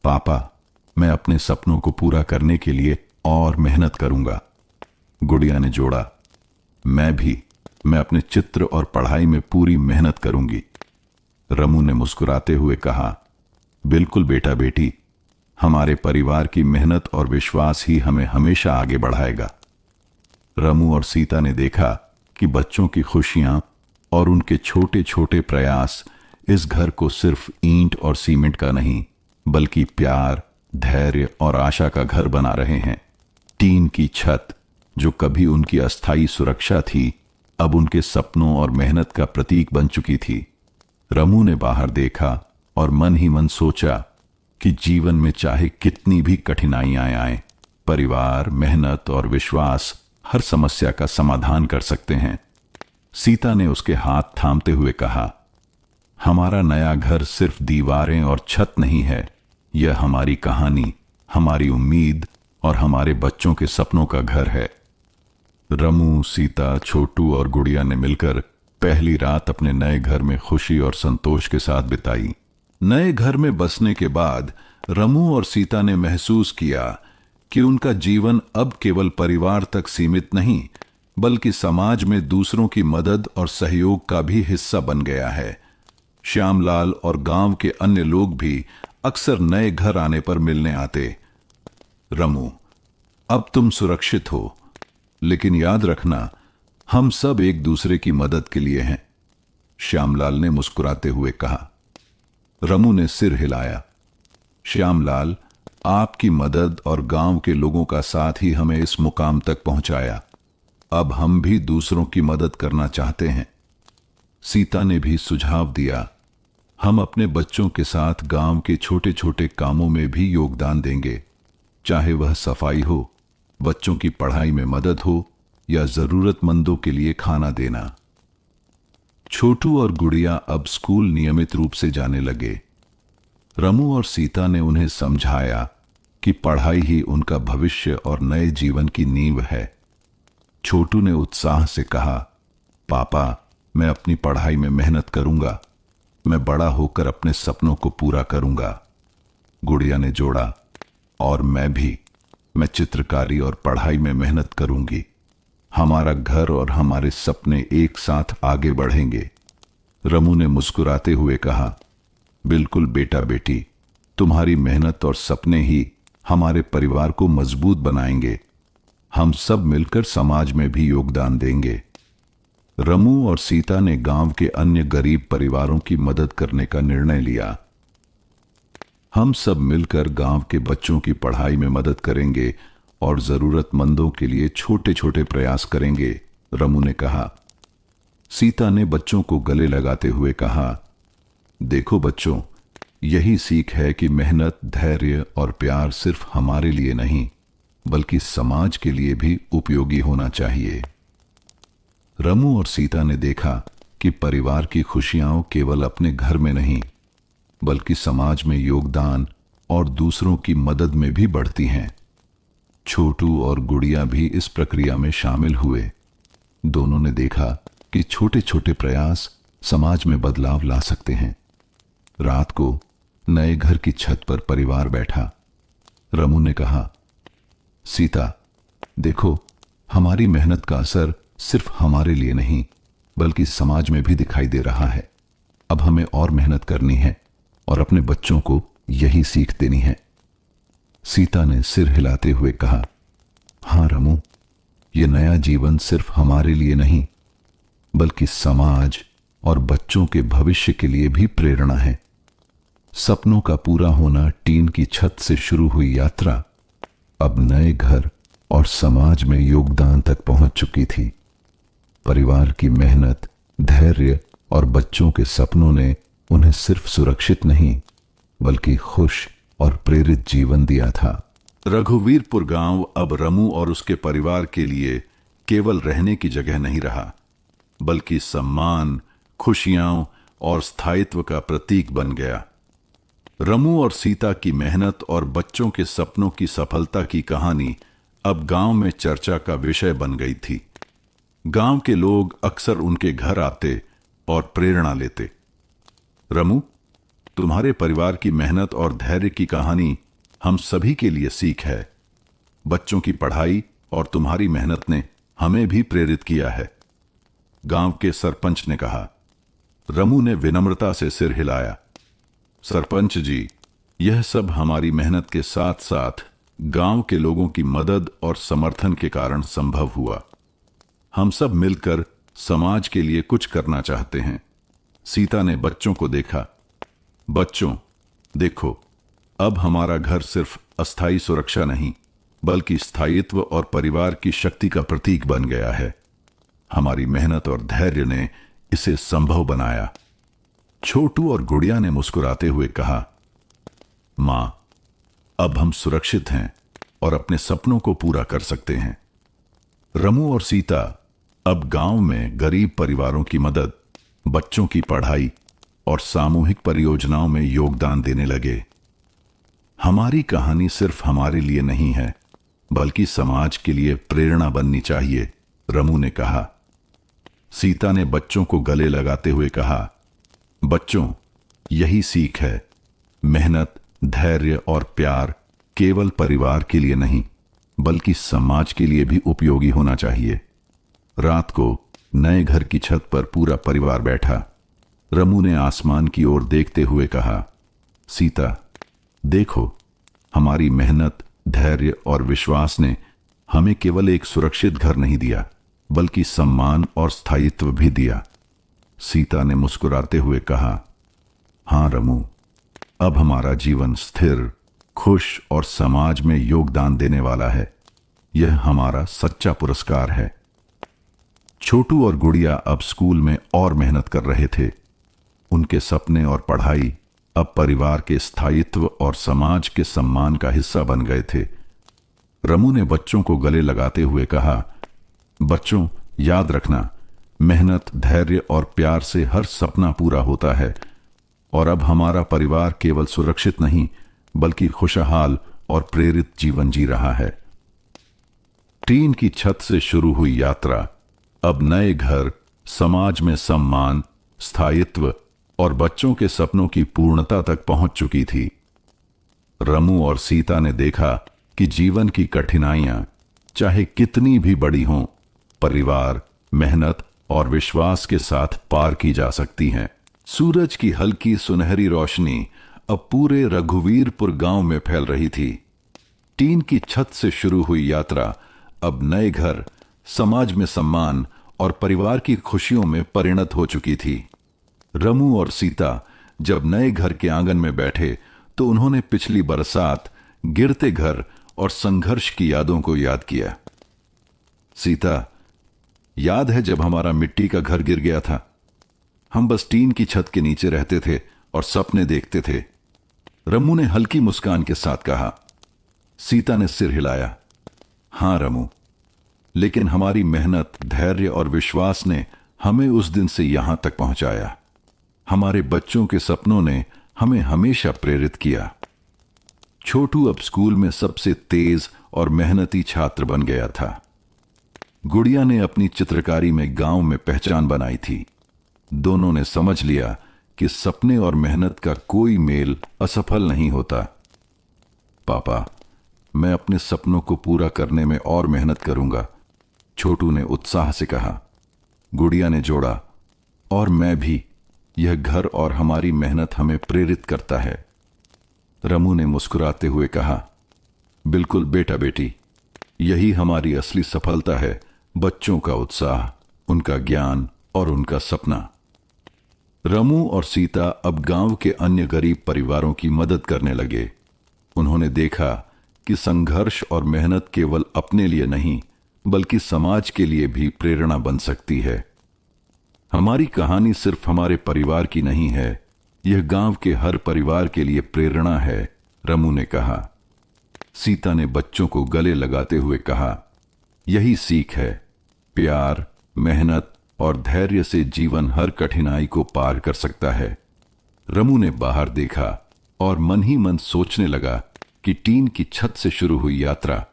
पापा, मैं अपने सपनों को पूरा करने के लिए और मेहनत करूंगा। गुड़िया ने जोड़ा, मैं अपने चित्र और पढ़ाई में पूरी मेहनत करूंगी। रमू ने मुस्कुराते हुए कहा, बिल्कुल बेटा बेटी, हमारे परिवार की मेहनत और विश्वास ही हमें हमेशा आगे बढ़ाएगा। रमू और सीता ने देखा कि बच्चों की खुशियां और उनके छोटे छोटे प्रयास इस घर को सिर्फ ईंट और सीमेंट का नहीं, बल्कि प्यार, धैर्य और आशा का घर बना रहे हैं। टीन की छत, जो कभी उनकी अस्थायी सुरक्षा थी, अब उनके सपनों और मेहनत का प्रतीक बन चुकी थी। रमू ने बाहर देखा और मन ही मन सोचा कि जीवन में चाहे कितनी भी कठिनाइयां आए, परिवार, मेहनत और विश्वास हर समस्या का समाधान कर सकते हैं। सीता ने उसके हाथ थामते हुए कहा, हमारा नया घर सिर्फ दीवारें और छत नहीं है, यह हमारी कहानी, हमारी उम्मीद और हमारे बच्चों के सपनों का घर है। रमू, सीता, छोटू और गुड़िया ने मिलकर पहली रात अपने नए घर में खुशी और संतोष के साथ बिताई। नए घर में बसने के बाद रमू और सीता ने महसूस किया कि उनका जीवन अब केवल परिवार तक सीमित नहीं, बल्कि समाज में दूसरों की मदद और सहयोग का भी हिस्सा बन गया है। श्यामलाल और गांव के अन्य लोग भी अक्सर नए घर आने पर मिलने आते। रमू, अब तुम सुरक्षित हो, लेकिन याद रखना, हम सब एक दूसरे की मदद के लिए हैं, श्यामलाल ने मुस्कुराते हुए कहा। रमू ने सिर हिलाया। श्यामलाल, आपकी मदद और गांव के लोगों का साथ ही हमें इस मुकाम तक पहुंचाया। अब हम भी दूसरों की मदद करना चाहते हैं। सीता ने भी सुझाव दिया, हम अपने बच्चों के साथ गांव के छोटे छोटे कामों में भी योगदान देंगे, चाहे वह सफाई हो, बच्चों की पढ़ाई में मदद हो या जरूरतमंदों के लिए खाना देना। छोटू और गुड़िया अब स्कूल नियमित रूप से जाने लगे। रमू और सीता ने उन्हें समझाया कि पढ़ाई ही उनका भविष्य और नए जीवन की नींव है। छोटू ने उत्साह से कहा, पापा, मैं अपनी पढ़ाई में मेहनत करूंगा, मैं बड़ा होकर अपने सपनों को पूरा करूंगा। गुड़िया ने जोड़ा, और मैं भी, मैं चित्रकारी और पढ़ाई में मेहनत करूंगी। हमारा घर और हमारे सपने एक साथ आगे बढ़ेंगे। रमू ने मुस्कुराते हुए कहा, बिल्कुल बेटा बेटी, तुम्हारी मेहनत और सपने ही हमारे परिवार को मजबूत बनाएंगे। हम सब मिलकर समाज में भी योगदान देंगे। रमू और सीता ने गांव के अन्य गरीब परिवारों की मदद करने का निर्णय लिया। हम सब मिलकर गांव के बच्चों की पढ़ाई में मदद करेंगे और जरूरतमंदों के लिए छोटे छोटे प्रयास करेंगे, रमू ने कहा। सीता ने बच्चों को गले लगाते हुए कहा, देखो बच्चों, यही सीख है कि मेहनत, धैर्य और प्यार सिर्फ हमारे लिए नहीं, बल्कि समाज के लिए भी उपयोगी होना चाहिए। रमू और सीता ने देखा कि परिवार की खुशियां केवल अपने घर में नहीं, बल्कि समाज में योगदान और दूसरों की मदद में भी बढ़ती हैं। छोटू और गुड़िया भी इस प्रक्रिया में शामिल हुए। दोनों ने देखा कि छोटे छोटे प्रयास समाज में बदलाव ला सकते हैं। रात को नए घर की छत पर परिवार बैठा। रमू ने कहा, सीता, देखो, हमारी मेहनत का असर सिर्फ हमारे लिए नहीं, बल्कि समाज में भी दिखाई दे रहा है। अब हमें और मेहनत करनी है और अपने बच्चों को यही सीख देनी है। सीता ने सिर हिलाते हुए कहा, हां रमू, यह नया जीवन सिर्फ हमारे लिए नहीं, बल्कि समाज और बच्चों के भविष्य के लिए भी प्रेरणा है। सपनों का पूरा होना टीन की छत से शुरू हुई यात्रा अब नए घर और समाज में योगदान तक पहुंच चुकी थी। परिवार की मेहनत, धैर्य और बच्चों के सपनों ने उन्हें सिर्फ सुरक्षित नहीं, बल्कि खुश और प्रेरित जीवन दिया था। रघुवीरपुर गांव अब रमू और उसके परिवार के लिए केवल रहने की जगह नहीं रहा, बल्कि सम्मान, खुशियां और स्थायित्व का प्रतीक बन गया। रमू और सीता की मेहनत और बच्चों के सपनों की सफलता की कहानी अब गांव में चर्चा का विषय बन गई थी। गांव के लोग अक्सर उनके घर आते और प्रेरणा लेते। रमू, तुम्हारे परिवार की मेहनत और धैर्य की कहानी हम सभी के लिए सीख है। बच्चों की पढ़ाई और तुम्हारी मेहनत ने हमें भी प्रेरित किया है, गांव के सरपंच ने कहा। रमू ने विनम्रता से सिर हिलाया। सरपंच जी, यह सब हमारी मेहनत के साथ साथ गांव के लोगों की मदद और समर्थन के कारण संभव हुआ। हम सब मिलकर समाज के लिए कुछ करना चाहते हैं। सीता ने बच्चों को देखा। बच्चों, देखो, अब हमारा घर सिर्फ अस्थायी सुरक्षा नहीं, बल्कि स्थायित्व और परिवार की शक्ति का प्रतीक बन गया है। हमारी मेहनत और धैर्य ने इसे संभव बनाया। छोटू और गुड़िया ने मुस्कुराते हुए कहा, मां, अब हम सुरक्षित हैं और अपने सपनों को पूरा कर सकते हैं। रमू और सीता अब गांव में गरीब परिवारों की मदद, बच्चों की पढ़ाई और सामूहिक परियोजनाओं में योगदान देने लगे। हमारी कहानी सिर्फ हमारे लिए नहीं है, बल्कि समाज के लिए प्रेरणा बननी चाहिए, रमू ने कहा। सीता ने बच्चों को गले लगाते हुए कहा, बच्चों, यही सीख है। मेहनत, धैर्य और प्यार केवल परिवार के लिए नहीं, बल्कि समाज के लिए भी उपयोगी होना चाहिए। रात को नए घर की छत पर पूरा परिवार बैठा। रमू ने आसमान की ओर देखते हुए कहा, सीता, देखो, हमारी मेहनत, धैर्य और विश्वास ने हमें केवल एक सुरक्षित घर नहीं दिया, बल्कि सम्मान और स्थायित्व भी दिया। सीता ने मुस्कुराते हुए कहा, हां रमू, अब हमारा जीवन स्थिर, खुश और समाज में योगदान देने वाला है। यह हमारा सच्चा पुरस्कार है। छोटू और गुड़िया अब स्कूल में और मेहनत कर रहे थे। उनके सपने और पढ़ाई अब परिवार के स्थायित्व और समाज के सम्मान का हिस्सा बन गए थे। रमू ने बच्चों को गले लगाते हुए कहा, बच्चों, याद रखना, मेहनत, धैर्य और प्यार से हर सपना पूरा होता है। और अब हमारा परिवार केवल सुरक्षित नहीं, बल्कि खुशहाल और प्रेरित जीवन जी रहा है। टीन की छत से शुरू हुई यात्रा अब नए घर, समाज में सम्मान, स्थायित्व और बच्चों के सपनों की पूर्णता तक पहुंच चुकी थी। रमू और सीता ने देखा कि जीवन की कठिनाइयां चाहे कितनी भी बड़ी हों, परिवार, मेहनत और विश्वास के साथ पार की जा सकती हैं। सूरज की हल्की सुनहरी रोशनी अब पूरे रघुवीरपुर गांव में फैल रही थी। टीन की छत से शुरू हुई यात्रा अब नए घर, समाज में सम्मान और परिवार की खुशियों में परिणत हो चुकी थी। रमू और सीता जब नए घर के आंगन में बैठे तो उन्होंने पिछली बरसात, गिरते घर और संघर्ष की यादों को याद किया। सीता, याद है जब हमारा मिट्टी का घर गिर गया था? हम बस टीन की छत के नीचे रहते थे और सपने देखते थे। रमू ने हल्की मुस्कान के साथ कहा। सीता ने सिर हिलाया। हां रमू, लेकिन हमारी मेहनत, धैर्य और विश्वास ने हमें उस दिन से यहां तक पहुंचाया। हमारे बच्चों के सपनों ने हमें हमेशा प्रेरित किया। छोटू अब स्कूल में सबसे तेज और मेहनती छात्र बन गया था। गुड़िया ने अपनी चित्रकारी में गांव में पहचान बनाई थी। दोनों ने समझ लिया कि सपने और मेहनत का कोई मेल असफल नहीं होता। पापा, मैं अपने सपनों को पूरा करने में और मेहनत करूंगा, छोटू ने उत्साह से कहा। गुड़िया ने जोड़ा, और मैं भी। यह घर और हमारी मेहनत हमें प्रेरित करता है। रमू ने मुस्कुराते हुए कहा, बिल्कुल बेटा बेटी, यही हमारी असली सफलता है। बच्चों का उत्साह, उनका ज्ञान और उनका सपना। रमू और सीता अब गांव के अन्य गरीब परिवारों की मदद करने लगे। उन्होंने देखा कि संघर्ष और मेहनत केवल अपने लिए नहीं, बल्कि समाज के लिए भी प्रेरणा बन सकती है। हमारी कहानी सिर्फ हमारे परिवार की नहीं है, यह गांव के हर परिवार के लिए प्रेरणा है, रमू ने कहा। सीता ने बच्चों को गले लगाते हुए कहा, यही सीख है। प्यार, मेहनत और धैर्य से जीवन हर कठिनाई को पार कर सकता है। रमू ने बाहर देखा और मन ही मन सोचने लगा कि टीन की छत से शुरू हुई यात्रा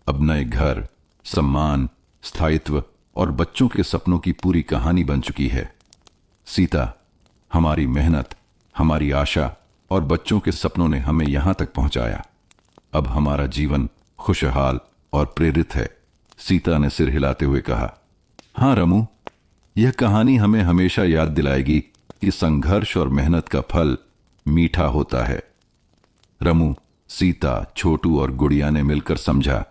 अब नए घर, सम्मान, स्थायित्व और बच्चों के सपनों की पूरी कहानी बन चुकी है। सीता, हमारी मेहनत, हमारी आशा और बच्चों के सपनों ने हमें यहां तक पहुंचाया। अब हमारा जीवन खुशहाल और प्रेरित है, सीता ने सिर हिलाते हुए कहा। हां रमू, यह कहानी हमें हमेशा याद दिलाएगी कि संघर्ष और मेहनत का फल मीठा होता है। रमू, सीता, छोटू और गुड़िया ने मिलकर समझा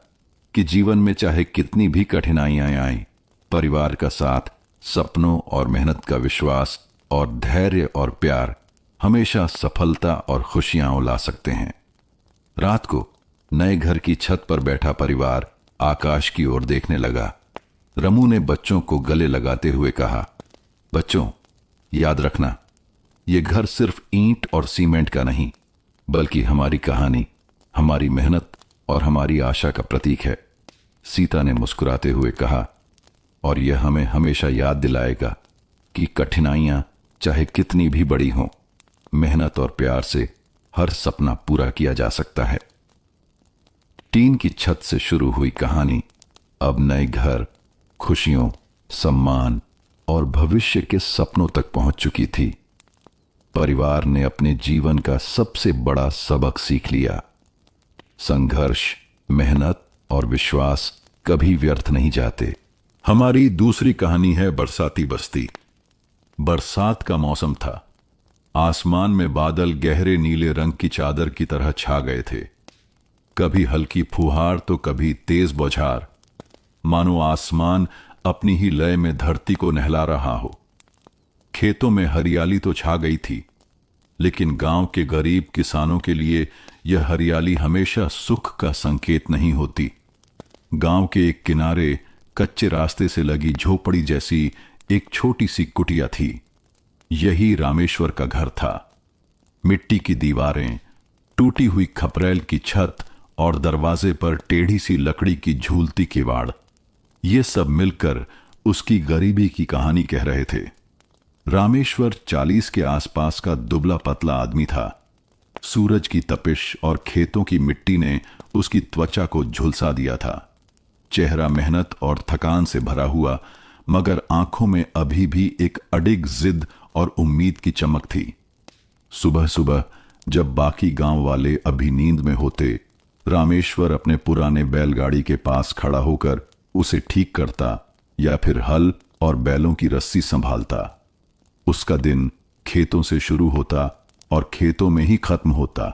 कि जीवन में चाहे कितनी भी कठिनाइयां आएं, परिवार का साथ, सपनों और मेहनत का विश्वास और धैर्य और प्यार हमेशा सफलता और खुशियां ला सकते हैं। रात को नए घर की छत पर बैठा परिवार आकाश की ओर देखने लगा। रमू ने बच्चों को गले लगाते हुए कहा, बच्चों, याद रखना, ये घर सिर्फ ईंट और सीमेंट का नहीं, बल्कि हमारी कहानी, हमारी मेहनत और हमारी आशा का प्रतीक है। सीता ने मुस्कुराते हुए कहा, और यह हमें हमेशा याद दिलाएगा कि कठिनाइयां चाहे कितनी भी बड़ी हों, मेहनत और प्यार से हर सपना पूरा किया जा सकता है। टीन की छत से शुरू हुई कहानी अब नए घर, खुशियों, सम्मान और भविष्य के सपनों तक पहुंच चुकी थी। परिवार ने अपने जीवन का सबसे बड़ा सबक सीख लिया। संघर्ष, मेहनत और विश्वास कभी व्यर्थ नहीं जाते। हमारी दूसरी कहानी है बरसाती बस्ती। बरसात का मौसम था। आसमान में बादल गहरे नीले रंग की चादर की तरह छा गए थे। कभी हल्की फुहार तो कभी तेज बौछार, मानो आसमान अपनी ही लय में धरती को नहला रहा हो। खेतों में हरियाली तो छा गई थी, लेकिन गांव के गरीब किसानों के लिए यह हरियाली हमेशा सुख का संकेत नहीं होती। गांव के एक किनारे कच्चे रास्ते से लगी झोपड़ी जैसी एक छोटी सी कुटिया थी। यही रामेश्वर का घर था। मिट्टी की दीवारें, टूटी हुई खपरेल की छत और दरवाजे पर टेढ़ी सी लकड़ी की झूलती किवाड़, ये सब मिलकर उसकी गरीबी की कहानी कह रहे थे। रामेश्वर 40 के आसपास का दुबला पतला आदमी था। सूरज की तपिश और खेतों की मिट्टी ने उसकी त्वचा को झुलसा दिया था। चेहरा मेहनत और थकान से भरा हुआ, मगर आंखों में अभी भी एक अडिग जिद और उम्मीद की चमक थी। सुबह सुबह जब बाकी गांव वाले अभी नींद में होते, रामेश्वर अपने पुराने बैलगाड़ी के पास खड़ा होकर उसे ठीक करता या फिर हल और बैलों की रस्सी संभालता। उसका दिन खेतों से शुरू होता और खेतों में ही खत्म होता,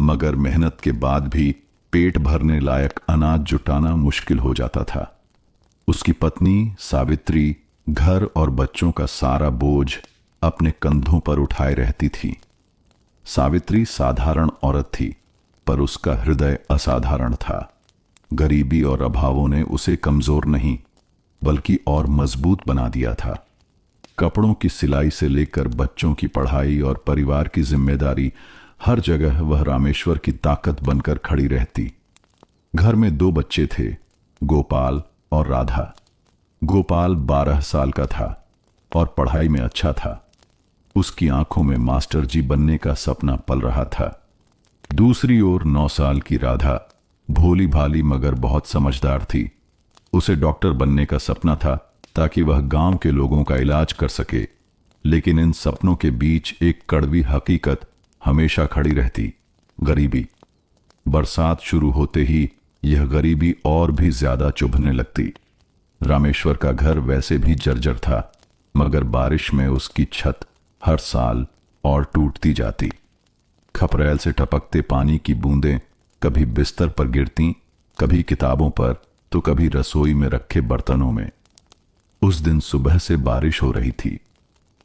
मगर मेहनत के बाद भी पेट भरने लायक अनाज जुटाना मुश्किल हो जाता था। उसकी पत्नी सावित्री घर और बच्चों का सारा बोझ अपने कंधों पर उठाए रहती थी। सावित्री साधारण औरत थी, पर उसका हृदय असाधारण था। गरीबी और अभावों ने उसे कमजोर नहीं, बल्कि और मजबूत बना दिया था। कपड़ों की सिलाई से लेकर बच्चों की पढ़ाई और परिवार की जिम्मेदारी, हर जगह वह रामेश्वर की ताकत बनकर खड़ी रहती। घर में 2 बच्चे थे, गोपाल और राधा। गोपाल 12 साल का था और पढ़ाई में अच्छा था। उसकी आंखों में मास्टर जी बनने का सपना पल रहा था। दूसरी ओर 9 साल की राधा भोली भाली मगर बहुत समझदार थी। उसे डॉक्टर बनने का सपना था ताकि वह गांव के लोगों का इलाज कर सके, लेकिन इन सपनों के बीच एक कड़वी हकीकत हमेशा खड़ी रहती, गरीबी। बरसात शुरू होते ही यह गरीबी और भी ज्यादा चुभने लगती। रामेश्वर का घर वैसे भी जर्जर था, मगर बारिश में उसकी छत हर साल और टूटती जाती। खपरेल से टपकते पानी की बूंदें कभी बिस्तर पर गिरती, कभी किताबों पर, तो कभी रसोई में रखे बर्तनों में। उस दिन सुबह से बारिश हो रही थी।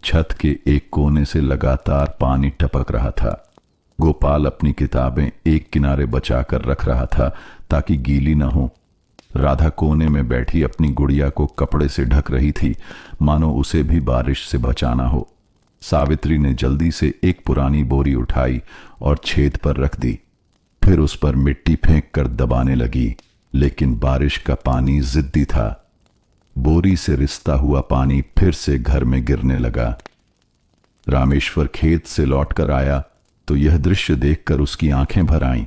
छत के एक कोने से लगातार पानी टपक रहा था। गोपाल अपनी किताबें एक किनारे बचाकर रख रहा था ताकि गीली न हो। राधा कोने में बैठी अपनी गुड़िया को कपड़े से ढक रही थी, मानो उसे भी बारिश से बचाना हो। सावित्री ने जल्दी से एक पुरानी बोरी उठाई और छेद पर रख दी। फिर उस पर मिट्टी फेंक कर दबाने लगी, लेकिन बारिश का पानी जिद्दी था। बोरी से रिसता हुआ पानी फिर से घर में गिरने लगा। रामेश्वर खेत से लौटकर आया तो यह दृश्य देखकर उसकी आंखें भर आईं।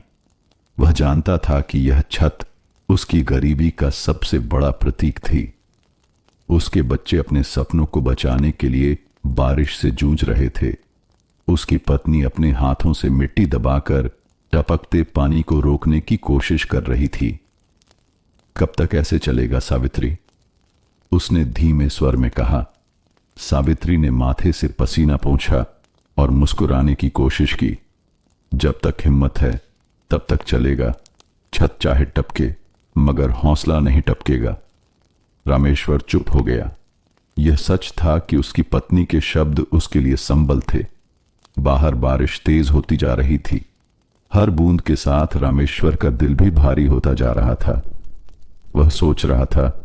वह जानता था कि यह छत उसकी गरीबी का सबसे बड़ा प्रतीक थी। उसके बच्चे अपने सपनों को बचाने के लिए बारिश से जूझ रहे थे। उसकी पत्नी अपने हाथों से मिट्टी दबाकर टपकते पानी को रोकने की कोशिश कर रही थी। कब तक ऐसे चलेगा सावित्री? उसने धीमे स्वर में कहा। सावित्री ने माथे से पसीना पोंछा और मुस्कुराने की कोशिश की। जब तक हिम्मत है तब तक चलेगा। छत चाहे टपके, मगर हौसला नहीं टपकेगा। रामेश्वर चुप हो गया। यह सच था कि उसकी पत्नी के शब्द उसके लिए संबल थे। बाहर बारिश तेज होती जा रही थी। हर बूंद के साथ रामेश्वर का दिल भी भारी होता जा रहा था। वह सोच रहा था,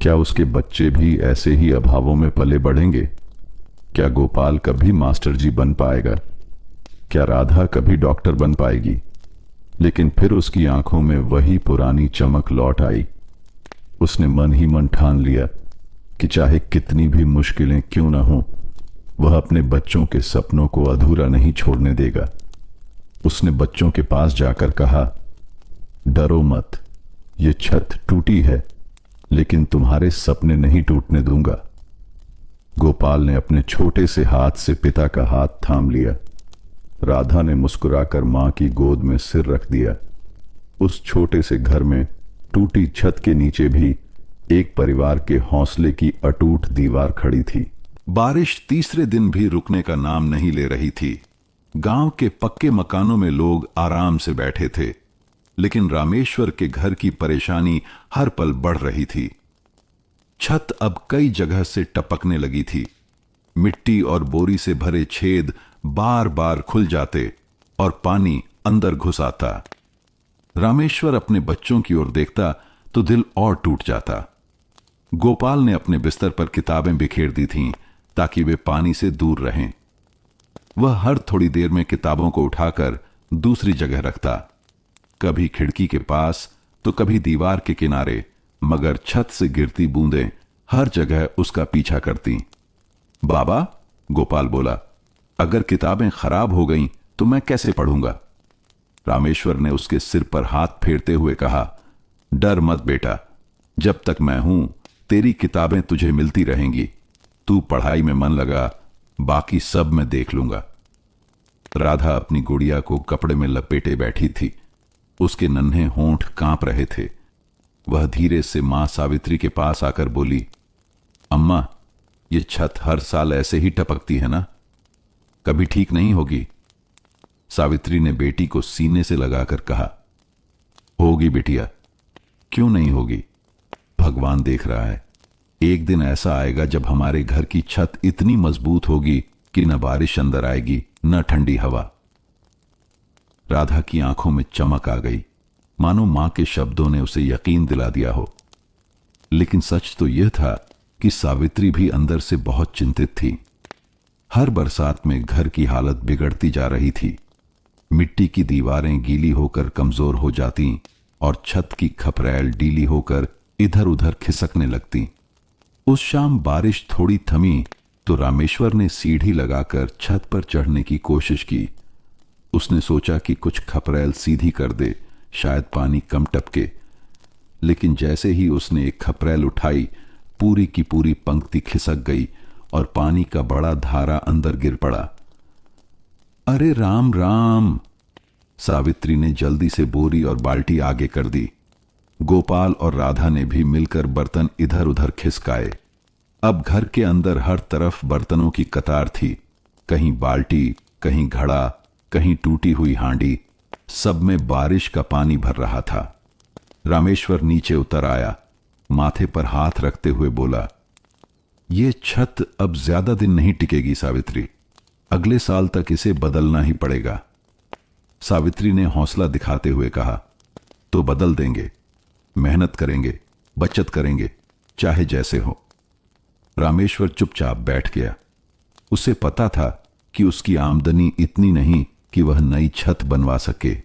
क्या उसके बच्चे भी ऐसे ही अभावों में पले बढ़ेंगे? क्या गोपाल कभी मास्टर जी बन पाएगा? क्या राधा कभी डॉक्टर बन पाएगी? लेकिन फिर उसकी आंखों में वही पुरानी चमक लौट आई। उसने मन ही मन ठान लिया कि चाहे कितनी भी मुश्किलें क्यों न हों, वह अपने बच्चों के सपनों को अधूरा नहीं छोड़ने देगा। उसने बच्चों के पास जाकर कहा, डरो मत, ये छत टूटी है लेकिन तुम्हारे सपने नहीं टूटने दूंगा। गोपाल ने अपने छोटे से हाथ से पिता का हाथ थाम लिया। राधा ने मुस्कुराकर मां की गोद में सिर रख दिया। उस छोटे से घर में टूटी छत के नीचे भी एक परिवार के हौसले की अटूट दीवार खड़ी थी। बारिश तीसरे दिन भी रुकने का नाम नहीं ले रही थी। गांव के पक्के मकानों में लोग आराम से बैठे थे, लेकिन रामेश्वर के घर की परेशानी हर पल बढ़ रही थी। छत अब कई जगह से टपकने लगी थी। मिट्टी और बोरी से भरे छेद बार बार खुल जाते और पानी अंदर घुस आता। रामेश्वर अपने बच्चों की ओर देखता तो दिल और टूट जाता। गोपाल ने अपने बिस्तर पर किताबें बिखेर दी थीं ताकि वे पानी से दूर रहें। वह हर थोड़ी देर में किताबों को उठाकर दूसरी जगह रखता, कभी खिड़की के पास तो कभी दीवार के किनारे, मगर छत से गिरती बूंदें हर जगह उसका पीछा करती। बाबा, गोपाल बोला, अगर किताबें खराब हो गईं तो मैं कैसे पढ़ूंगा? रामेश्वर ने उसके सिर पर हाथ फेरते हुए कहा, डर मत बेटा, जब तक मैं हूं तेरी किताबें तुझे मिलती रहेंगी। तू पढ़ाई में मन लगा, बाकी सब मैं देख लूंगा। राधा अपनी गुड़िया को कपड़े में लपेटे बैठी थी। उसके नन्हे होंठ कांप रहे थे। वह धीरे से मां सावित्री के पास आकर बोली, अम्मा, ये छत हर साल ऐसे ही टपकती है ना? कभी ठीक नहीं होगी? सावित्री ने बेटी को सीने से लगाकर कहा, होगी बिटिया, क्यों नहीं होगी? भगवान देख रहा है। एक दिन ऐसा आएगा जब हमारे घर की छत इतनी मजबूत होगी कि न बारिश अंदर आएगी न ठंडी हवा। राधा की आंखों में चमक आ गई, मानो मां के शब्दों ने उसे यकीन दिला दिया हो। लेकिन सच तो यह था कि सावित्री भी अंदर से बहुत चिंतित थी। हर बरसात में घर की हालत बिगड़ती जा रही थी। मिट्टी की दीवारें गीली होकर कमजोर हो जाती और छत की खपरैल डीली होकर इधर उधर खिसकने लगती। उस शाम बारिश थोड़ी थमी तो रामेश्वर ने सीढ़ी लगाकर छत पर चढ़ने की कोशिश की। उसने सोचा कि कुछ खपरैल सीधी कर दे, शायद पानी कम टपके। लेकिन जैसे ही उसने एक खपरैल उठाई, पूरी की पूरी पंक्ति खिसक गई और पानी का बड़ा धारा अंदर गिर पड़ा। अरे राम राम! सावित्री ने जल्दी से बोरी और बाल्टी आगे कर दी। गोपाल और राधा ने भी मिलकर बर्तन इधर उधर खिसकाए। अब घर के अंदर हर तरफ बर्तनों की कतार थी। कहीं बाल्टी, कहीं घड़ा, कहीं टूटी हुई हांडी, सब में बारिश का पानी भर रहा था। रामेश्वर नीचे उतर आया, माथे पर हाथ रखते हुए बोला, ये छत अब ज्यादा दिन नहीं टिकेगी सावित्री, अगले साल तक इसे बदलना ही पड़ेगा। सावित्री ने हौसला दिखाते हुए कहा, तो बदल देंगे, मेहनत करेंगे, बचत करेंगे, चाहे जैसे हो। रामेश्वर चुपचाप बैठ गया। उसे पता था कि उसकी आमदनी इतनी नहीं कि वह नई छत बनवा सके।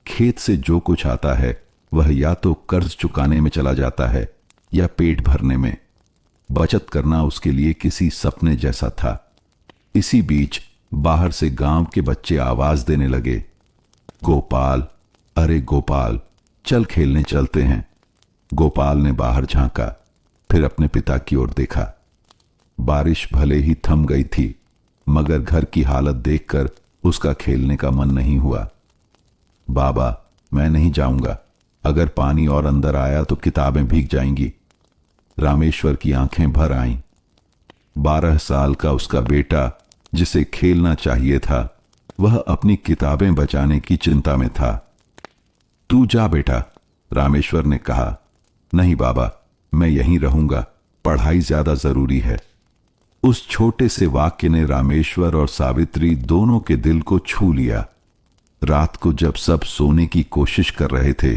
खेत से जो कुछ आता है वह या तो कर्ज चुकाने में चला जाता है या पेट भरने में। बचत करना उसके लिए किसी सपने जैसा था। इसी बीच बाहर से गांव के बच्चे आवाज देने लगे, गोपाल, अरे गोपाल, चल खेलने चलते हैं। गोपाल ने बाहर झांका, फिर अपने पिता की ओर देखा। बारिश भले ही थम गई थी, मगर घर की हालत देखकर उसका खेलने का मन नहीं हुआ। बाबा, मैं नहीं जाऊंगा, अगर पानी और अंदर आया तो किताबें भीग जाएंगी। रामेश्वर की आंखें भर आईं। 12 साल का उसका बेटा, जिसे खेलना चाहिए था, वह अपनी किताबें बचाने की चिंता में था। तू जा बेटा, रामेश्वर ने कहा। नहीं बाबा, मैं यहीं रहूंगा, पढ़ाई ज्यादा जरूरी है। उस छोटे से वाक्य ने रामेश्वर और सावित्री दोनों के दिल को छू लिया। रात को जब सब सोने की कोशिश कर रहे थे,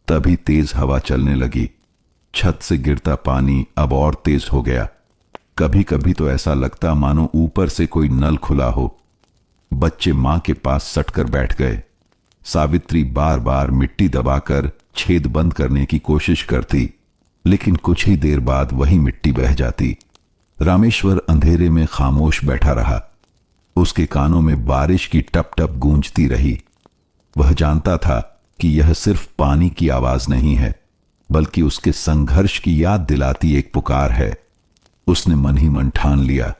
तभी तेज हवा चलने लगी। छत से गिरता पानी अब और तेज हो गया। कभी कभी तो ऐसा लगता मानो ऊपर से कोई नल खुला हो। बच्चे मां के पास सटकर बैठ गए। सावित्री बार बार मिट्टी दबाकर छेद बंद करने की कोशिश करती, लेकिन कुछ ही देर बाद वही मिट्टी बह जाती। रामेश्वर अंधेरे में खामोश बैठा रहा। उसके कानों में बारिश की टप टप गूंजती रही। वह जानता था कि यह सिर्फ पानी की आवाज नहीं है, बल्कि उसके संघर्ष की याद दिलाती एक पुकार है। उसने मन ही मन ठान लिया,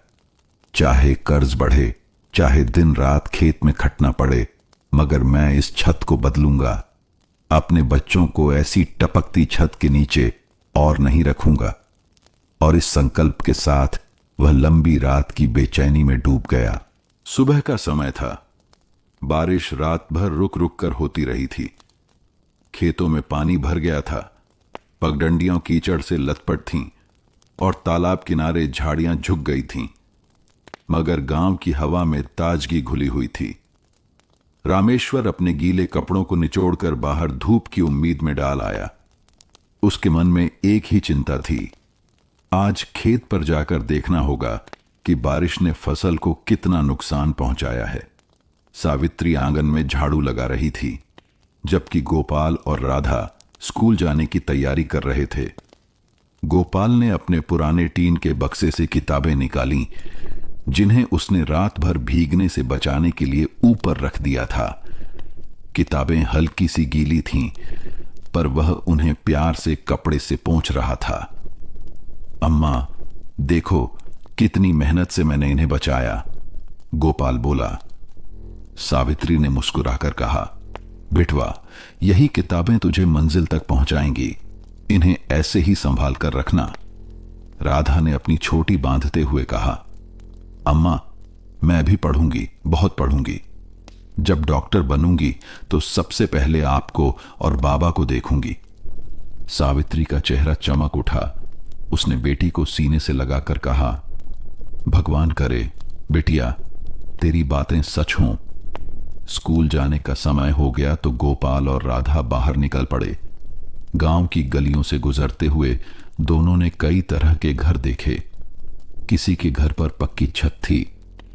चाहे कर्ज बढ़े, चाहे दिन रात खेत में खटना पड़े, मगर मैं इस छत को बदलूंगा। अपने बच्चों को ऐसी टपकती छत के नीचे और नहीं रखूंगा। और इस संकल्प के साथ वह लंबी रात की बेचैनी में डूब गया। सुबह का समय था। बारिश रात भर रुक रुक कर होती रही थी। खेतों में पानी भर गया था। पगडंडियां कीचड़ से लथपथ थीं और तालाब किनारे झाड़ियां झुक गई थीं, मगर गांव की हवा में ताजगी घुली हुई थी। रामेश्वर अपने गीले कपड़ों को निचोड़कर बाहर धूप की उम्मीद में डाल आया। उसके मन में एक ही चिंता थी, आज खेत पर जाकर देखना होगा कि बारिश ने फसल को कितना नुकसान पहुंचाया है। सावित्री आंगन में झाड़ू लगा रही थी, जबकि गोपाल और राधा स्कूल जाने की तैयारी कर रहे थे। गोपाल ने अपने पुराने टीन के बक्से से किताबें निकाली, जिन्हें उसने रात भर भीगने से बचाने के लिए ऊपर रख दिया था। किताबें हल्की सी गीली थीं, पर वह उन्हें प्यार से कपड़े से पोंछ रहा था। अम्मा, देखो कितनी मेहनत से मैंने इन्हें बचाया, गोपाल बोला। सावित्री ने मुस्कुराकर कहा, बिटवा, यही किताबें तुझे मंजिल तक पहुंचाएंगी। इन्हें ऐसे ही संभाल कर रखना। राधा ने अपनी छोटी बांधते हुए कहा, अम्मा, मैं भी पढ़ूंगी, बहुत पढ़ूंगी। जब डॉक्टर बनूंगी तो सबसे पहले आपको और बाबा को देखूंगी। सावित्री का चेहरा चमक उठा। उसने बेटी को सीने से लगाकर कहा, भगवान करे बिटिया तेरी बातें सच हों। स्कूल जाने का समय हो गया तो गोपाल और राधा बाहर निकल पड़े। गांव की गलियों से गुजरते हुए दोनों ने कई तरह के घर देखे। किसी के घर पर पक्की छत थी,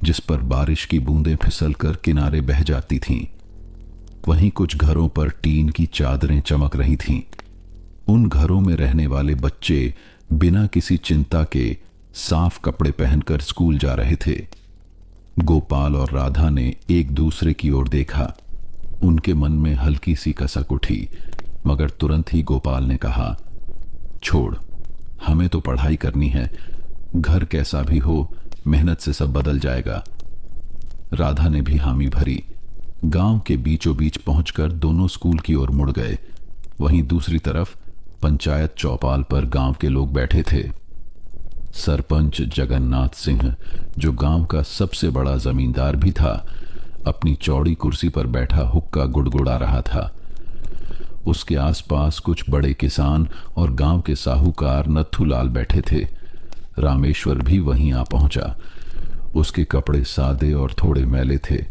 जिस पर बारिश की बूंदें फिसलकर किनारे बह जाती थीं। वहीं कुछ घरों पर टीन की चादरें चमक रही थीं। उन घरों में रहने वाले बच्चे बिना किसी चिंता के साफ कपड़े पहनकर स्कूल जा रहे थे। गोपाल और राधा ने एक दूसरे की ओर देखा। उनके मन में हल्की सी कसक उठी, मगर तुरंत ही गोपाल ने कहा, छोड़, हमें तो पढ़ाई करनी है। घर कैसा भी हो, मेहनत से सब बदल जाएगा। राधा ने भी हामी भरी। गांव के बीचों बीच पहुंचकर दोनों स्कूल की ओर मुड़ गए। वहीं दूसरी तरफ पंचायत चौपाल पर गांव के लोग बैठे थे। सरपंच जगन्नाथ सिंह, जो गांव का सबसे बड़ा जमींदार भी था, अपनी चौड़ी कुर्सी पर बैठा हुक्का गुड़गुड़ा रहा था। उसके आसपास कुछ बड़े किसान और गांव के साहूकार नत्थूलाल बैठे थे। रामेश्वर भी वहीं आ पहुंचा। उसके कपड़े सादे और थोड़े मैले थे।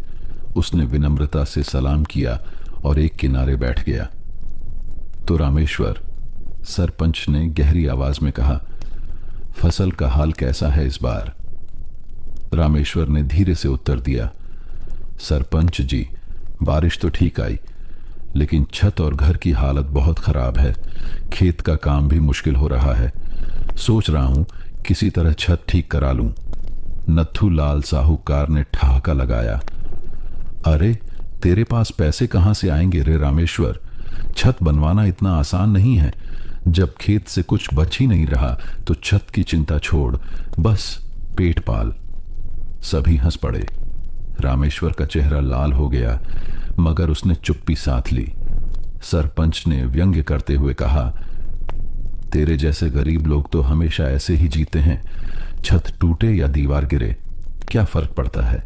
उसने विनम्रता से सलाम किया और एक किनारे बैठ गया। तो रामेश्वर, सरपंच ने गहरी आवाज में कहा, फसल का हाल कैसा है इस बार? रामेश्वर ने धीरे से उत्तर दिया, सरपंच जी, बारिश तो ठीक आई, लेकिन छत और घर की हालत बहुत खराब है। खेत का काम भी मुश्किल हो रहा है। सोच रहा हूं किसी तरह छत ठीक करा लूं। नत्थूलाल साहूकार ने ठहाका लगाया, अरे तेरे पास पैसे कहां से आएंगे रे रामेश्वर? छत बनवाना इतना आसान नहीं है। जब खेत से कुछ बच ही नहीं रहा तो छत की चिंता छोड़, बस पेट पाल। सभी हंस पड़े। रामेश्वर का चेहरा लाल हो गया, मगर उसने चुप्पी साध ली। सरपंच ने व्यंग्य करते हुए कहा, तेरे जैसे गरीब लोग तो हमेशा ऐसे ही जीते हैं। छत टूटे या दीवार गिरे, क्या फर्क पड़ता है?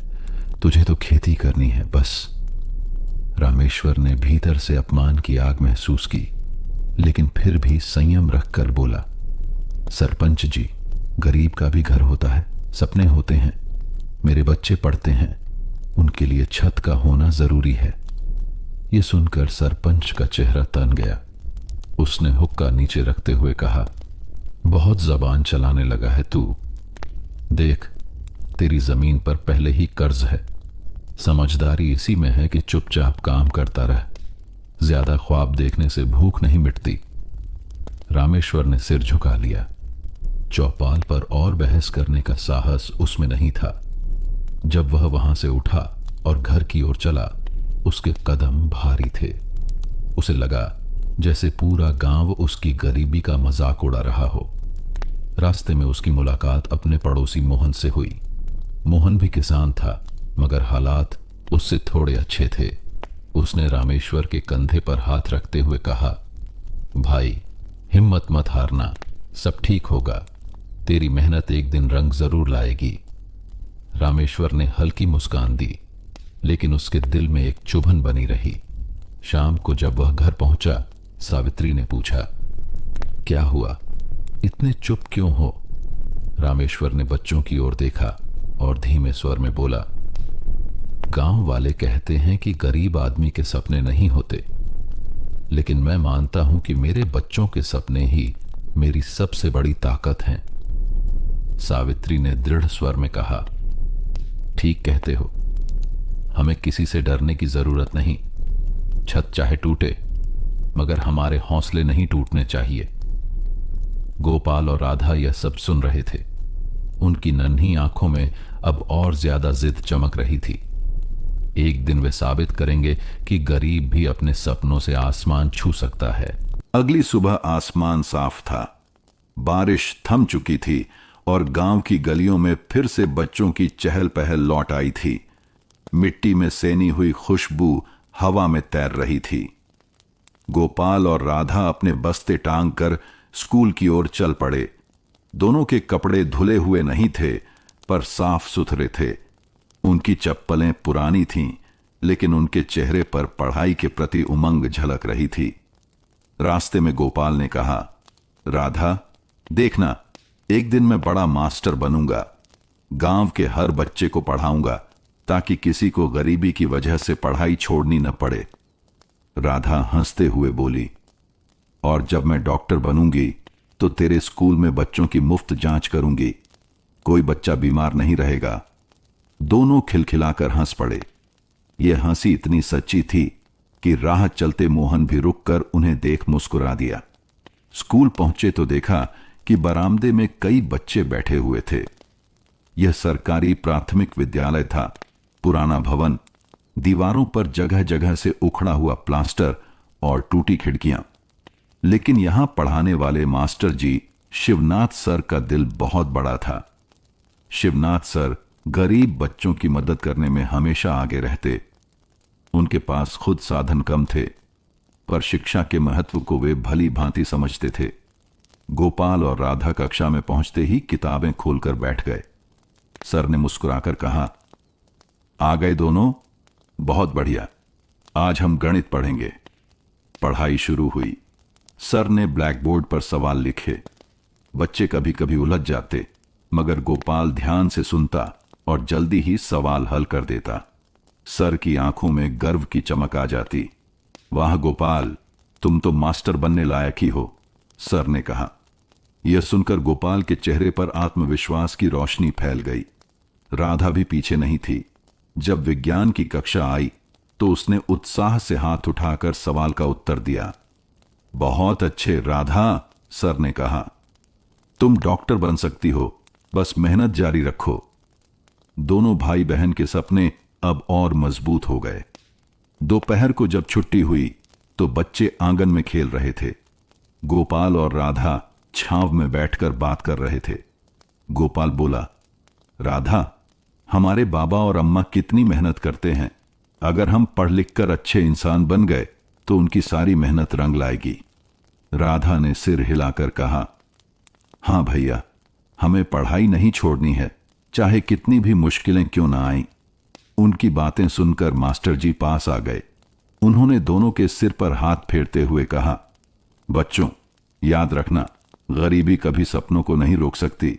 तुझे तो खेती करनी है बस। रामेश्वर ने भीतर से अपमान की आग महसूस की, लेकिन फिर भी संयम रखकर बोला, सरपंच जी, गरीब का भी घर होता है, सपने होते हैं। मेरे बच्चे पढ़ते हैं, उनके लिए छत का होना जरूरी है। ये सुनकर सरपंच का चेहरा तन गया। उसने हुक्का नीचे रखते हुए कहा, बहुत जबान चलाने लगा है तू। देख, तेरी जमीन पर पहले ही कर्ज है। समझदारी इसी में है कि चुपचाप काम करता रह। ज्यादा ख्वाब देखने से भूख नहीं मिटती। रामेश्वर ने सिर झुका लिया। चौपाल पर और बहस करने का साहस उसमें नहीं था। जब वह वहां से उठा और घर की ओर चला, उसके कदम भारी थे। उसे लगा जैसे पूरा गांव उसकी गरीबी का मजाक उड़ा रहा हो। रास्ते में उसकी मुलाकात अपने पड़ोसी मोहन से हुई। मोहन भी किसान था, मगर हालात उससे थोड़े अच्छे थे। उसने रामेश्वर के कंधे पर हाथ रखते हुए कहा, भाई, हिम्मत मत हारना, सब ठीक होगा। तेरी मेहनत एक दिन रंग जरूर लाएगी। रामेश्वर ने हल्की मुस्कान दी, लेकिन उसके दिल में एक चुभन बनी रही। शाम को जब वह घर पहुंचा, सावित्री ने पूछा, क्या हुआ, इतने चुप क्यों हो? रामेश्वर ने बच्चों की ओर देखा और धीमे स्वर में बोला, गांव वाले कहते हैं कि गरीब आदमी के सपने नहीं होते, लेकिन मैं मानता हूं कि मेरे बच्चों के सपने ही मेरी सबसे बड़ी ताकत हैं। सावित्री ने दृढ़ स्वर में कहा, ठीक कहते हो, हमें किसी से डरने की जरूरत नहीं। छत चाहे टूटे, मगर हमारे हौसले नहीं टूटने चाहिए। गोपाल और राधा यह सब सुन रहे थे। उनकी नन्ही आंखों में अब और ज्यादा जिद चमक रही थी। एक दिन वे साबित करेंगे कि गरीब भी अपने सपनों से आसमान छू सकता है। अगली सुबह आसमान साफ था। बारिश थम चुकी थी और गांव की गलियों में फिर से बच्चों की चहल पहल लौट आई थी। मिट्टी में सेनी हुई खुशबू हवा में तैर रही थी। गोपाल और राधा अपने बस्ते टांग कर स्कूल की ओर चल पड़े। दोनों के कपड़े धुले हुए नहीं थे, पर साफ सुथरे थे। उनकी चप्पलें पुरानी थीं, लेकिन उनके चेहरे पर पढ़ाई के प्रति उमंग झलक रही थी। रास्ते में गोपाल ने कहा, राधा, देखना, एक दिन मैं बड़ा मास्टर बनूंगा। गांव के हर बच्चे को पढ़ाऊंगा, ताकि किसी को गरीबी की वजह से पढ़ाई छोड़नी न पड़े। राधा हंसते हुए बोली, और जब मैं डॉक्टर बनूंगी तो तेरे स्कूल में बच्चों की मुफ्त जांच करूंगी। कोई बच्चा बीमार नहीं रहेगा। दोनों खिलखिलाकर हंस पड़े। यह हंसी इतनी सच्ची थी कि राह चलते मोहन भी रुककर उन्हें देख मुस्कुरा दिया। स्कूल पहुंचे तो देखा कि बरामदे में कई बच्चे बैठे हुए थे। यह सरकारी प्राथमिक विद्यालय था। पुराना भवन, दीवारों पर जगह जगह से उखड़ा हुआ प्लास्टर और टूटी खिड़कियां। लेकिन यहां पढ़ाने वाले मास्टर जी शिवनाथ सर का दिल बहुत बड़ा था। शिवनाथ सर गरीब बच्चों की मदद करने में हमेशा आगे रहते। उनके पास खुद साधन कम थे, पर शिक्षा के महत्व को वे भली भांति समझते थे। गोपाल और राधा कक्षा में पहुंचते ही किताबें खोलकर बैठ गए। सर ने मुस्कुराकर कहा, आ गए दोनों? बहुत बढ़िया, आज हम गणित पढ़ेंगे। पढ़ाई शुरू हुई। सर ने ब्लैक बोर्ड पर सवाल लिखे। बच्चे कभी कभी उलझ जाते, मगर गोपाल ध्यान से सुनता और जल्दी ही सवाल हल कर देता। सर की आंखों में गर्व की चमक आ जाती। वाह गोपाल, तुम तो मास्टर बनने लायक ही हो, सर ने कहा। यह सुनकर गोपाल के चेहरे पर आत्मविश्वास की रोशनी फैल गई। राधा भी पीछे नहीं थी। जब विज्ञान की कक्षा आई तो उसने उत्साह से हाथ उठाकर सवाल का उत्तर दिया। बहुत अच्छे राधा, सर ने कहा। तुम डॉक्टर बन सकती हो, बस मेहनत जारी रखो। दोनों भाई बहन के सपने अब और मजबूत हो गए। दोपहर को जब छुट्टी हुई तो बच्चे आंगन में खेल रहे थे। गोपाल और राधा छांव में बैठकर बात कर रहे थे। गोपाल बोला, राधा, हमारे बाबा और अम्मा कितनी मेहनत करते हैं। अगर हम पढ़ लिख कर अच्छे इंसान बन गए तो उनकी सारी मेहनत रंग लाएगी। राधा ने सिर हिलाकर कहा, हां भैया, हमें पढ़ाई नहीं छोड़नी है, चाहे कितनी भी मुश्किलें क्यों ना आईं। उनकी बातें सुनकर मास्टर जी पास आ गए। उन्होंने दोनों के सिर पर हाथ फेरते हुए कहा, बच्चों, याद रखना, गरीबी कभी सपनों को नहीं रोक सकती।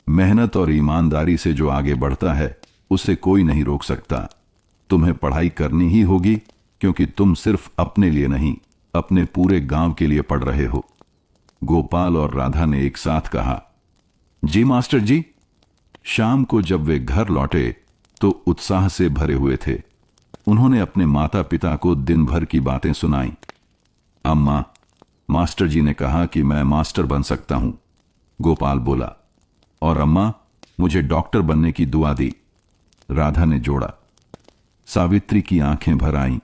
मेहनत और ईमानदारी से जो आगे बढ़ता है उसे कोई नहीं रोक सकता। तुम्हें पढ़ाई करनी ही होगी, क्योंकि तुम सिर्फ अपने लिए नहीं, अपने पूरे गांव के लिए पढ़ रहे हो। गोपाल और राधा ने एक साथ कहा, जी मास्टर जी। शाम को जब वे घर लौटे तो उत्साह से भरे हुए थे। उन्होंने अपने माता पिता को दिन भर की बातें सुनाई। अम्मा, मास्टर जी ने कहा कि मैं मास्टर बन सकता हूं, गोपाल बोला। और अम्मा, मुझे डॉक्टर बनने की दुआ दी, राधा ने जोड़ा। सावित्री की आंखें भर आईं।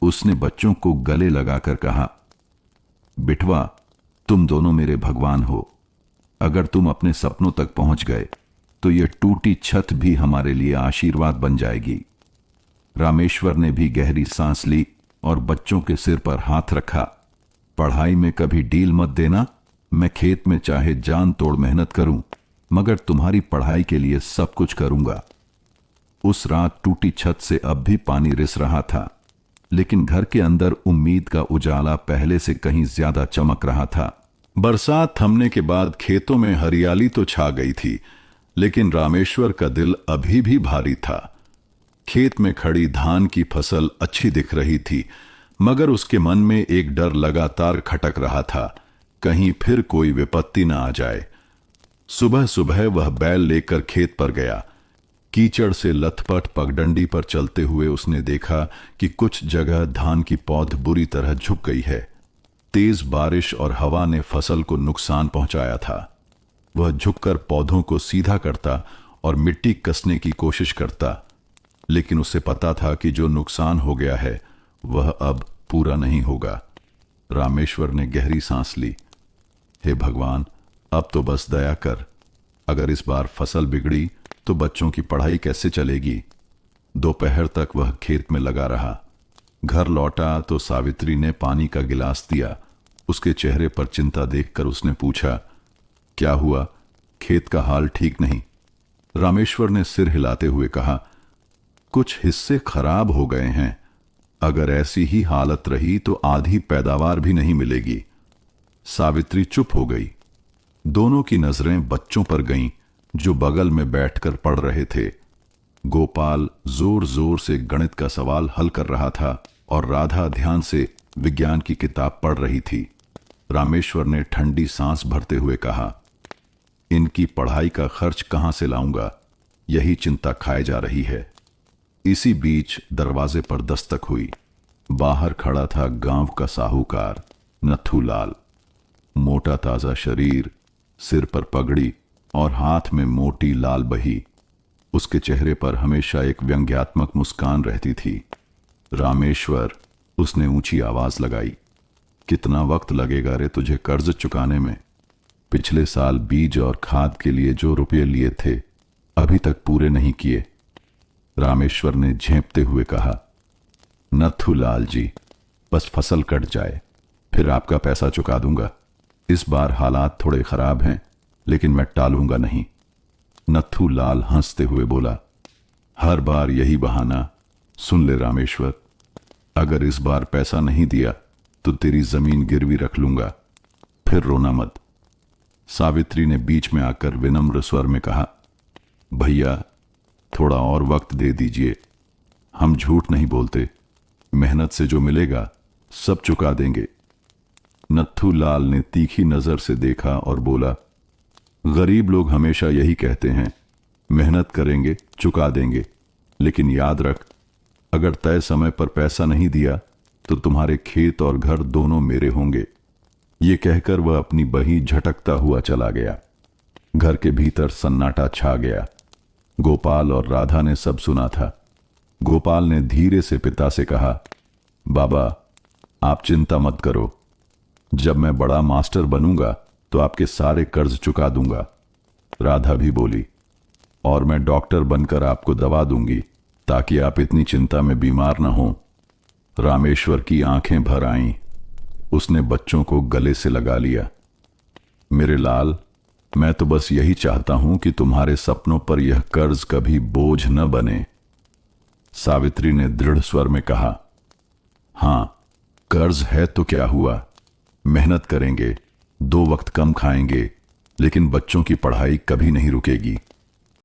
उसने बच्चों को गले लगाकर कहा, बिटवा, तुम दोनों मेरे भगवान हो। अगर तुम अपने सपनों तक पहुंच गए तो यह टूटी छत भी हमारे लिए आशीर्वाद बन जाएगी। रामेश्वर ने भी गहरी सांस ली और बच्चों के सिर पर हाथ रखा। पढ़ाई में कभी ढील मत देना। मैं खेत में चाहे जान तोड़ मेहनत करूं, मगर तुम्हारी पढ़ाई के लिए सब कुछ करूंगा। उस रात टूटी छत से अब भी पानी रिस रहा था, लेकिन घर के अंदर उम्मीद का उजाला पहले से कहीं ज्यादा चमक रहा था। बरसात थमने के बाद खेतों में हरियाली तो छा गई थी, लेकिन रामेश्वर का दिल अभी भी भारी था। खेत में खड़ी धान की फसल अच्छी दिख रही थी, मगर उसके मन में एक डर लगातार खटक रहा था, कहीं फिर कोई विपत्ति न आ जाए। सुबह सुबह वह बैल लेकर खेत पर गया। कीचड़ से लथपथ पगडंडी पर चलते हुए उसने देखा कि कुछ जगह धान की पौध बुरी तरह झुक गई है। तेज बारिश और हवा ने फसल को नुकसान पहुंचाया था। वह झुककर पौधों को सीधा करता और मिट्टी कसने की कोशिश करता, लेकिन उसे पता था कि जो नुकसान हो गया है वह अब पूरा नहीं होगा। रामेश्वर ने गहरी सांस ली। हे भगवान, अब तो बस दया कर। अगर इस बार फसल बिगड़ी तो बच्चों की पढ़ाई कैसे चलेगी। दोपहर तक वह खेत में लगा रहा। घर लौटा तो सावित्री ने पानी का गिलास दिया। उसके चेहरे पर चिंता देखकर उसने पूछा, क्या हुआ? खेत का हाल ठीक नहीं? रामेश्वर ने सिर हिलाते हुए कहा, कुछ हिस्से खराब हो गए हैं। अगर ऐसी ही हालत रही तो आधी पैदावार भी नहीं मिलेगी। सावित्री चुप हो गई। दोनों की नजरें बच्चों पर गईं, जो बगल में बैठकर पढ़ रहे थे। गोपाल जोर जोर से गणित का सवाल हल कर रहा था और राधा ध्यान से विज्ञान की किताब पढ़ रही थी। रामेश्वर ने ठंडी सांस भरते हुए कहा, इनकी पढ़ाई का खर्च कहां से लाऊंगा, यही चिंता खाए जा रही है। इसी बीच दरवाजे पर दस्तक हुई। बाहर खड़ा था गांव का साहूकार नथुलाल। मोटा ताजा शरीर, सिर पर पगड़ी और हाथ में मोटी लाल बही। उसके चेहरे पर हमेशा एक व्यंग्यात्मक मुस्कान रहती थी। रामेश्वर, उसने ऊंची आवाज लगाई, कितना वक्त लगेगा रे तुझे कर्ज चुकाने में? पिछले साल बीज और खाद के लिए जो रुपये लिए थे अभी तक पूरे नहीं किए। रामेश्वर ने झेंपते हुए कहा, नथुलाल जी, बस फसल कट जाए फिर आपका पैसा चुका दूंगा। इस बार हालात थोड़े खराब हैं, लेकिन मैं टालूंगा नहीं। नथुलाल हंसते हुए बोला, हर बार यही बहाना। सुन ले रामेश्वर, अगर इस बार पैसा नहीं दिया तो तेरी जमीन गिरवी रख लूंगा, फिर रोना मत। सावित्री ने बीच में आकर विनम्र स्वर में कहा, भैया थोड़ा और वक्त दे दीजिए। हम झूठ नहीं बोलते, मेहनत से जो मिलेगा सब चुका देंगे। नथुलाल ने तीखी नजर से देखा और बोला, गरीब लोग हमेशा यही कहते हैं, मेहनत करेंगे चुका देंगे, लेकिन याद रख, अगर तय समय पर पैसा नहीं दिया तो तुम्हारे खेत और घर दोनों मेरे होंगे। ये कहकर वह अपनी बही झटकता हुआ चला गया। घर के भीतर सन्नाटा छा गया। गोपाल और राधा ने सब सुना था। गोपाल ने धीरे से पिता से कहा, बाबा आप चिंता मत करो, जब मैं बड़ा मास्टर बनूंगा तो आपके सारे कर्ज चुका दूंगा। राधा भी बोली, और मैं डॉक्टर बनकर आपको दवा दूंगी ताकि आप इतनी चिंता में बीमार न हों। रामेश्वर की आंखें भर आईं। उसने बच्चों को गले से लगा लिया। मेरे लाल, मैं तो बस यही चाहता हूं कि तुम्हारे सपनों पर यह कर्ज कभी बोझ न बने। सावित्री ने दृढ़ स्वर में कहा, हां, कर्ज है तो क्या हुआ, मेहनत करेंगे, 2 वक्त कम खाएंगे, लेकिन बच्चों की पढ़ाई कभी नहीं रुकेगी।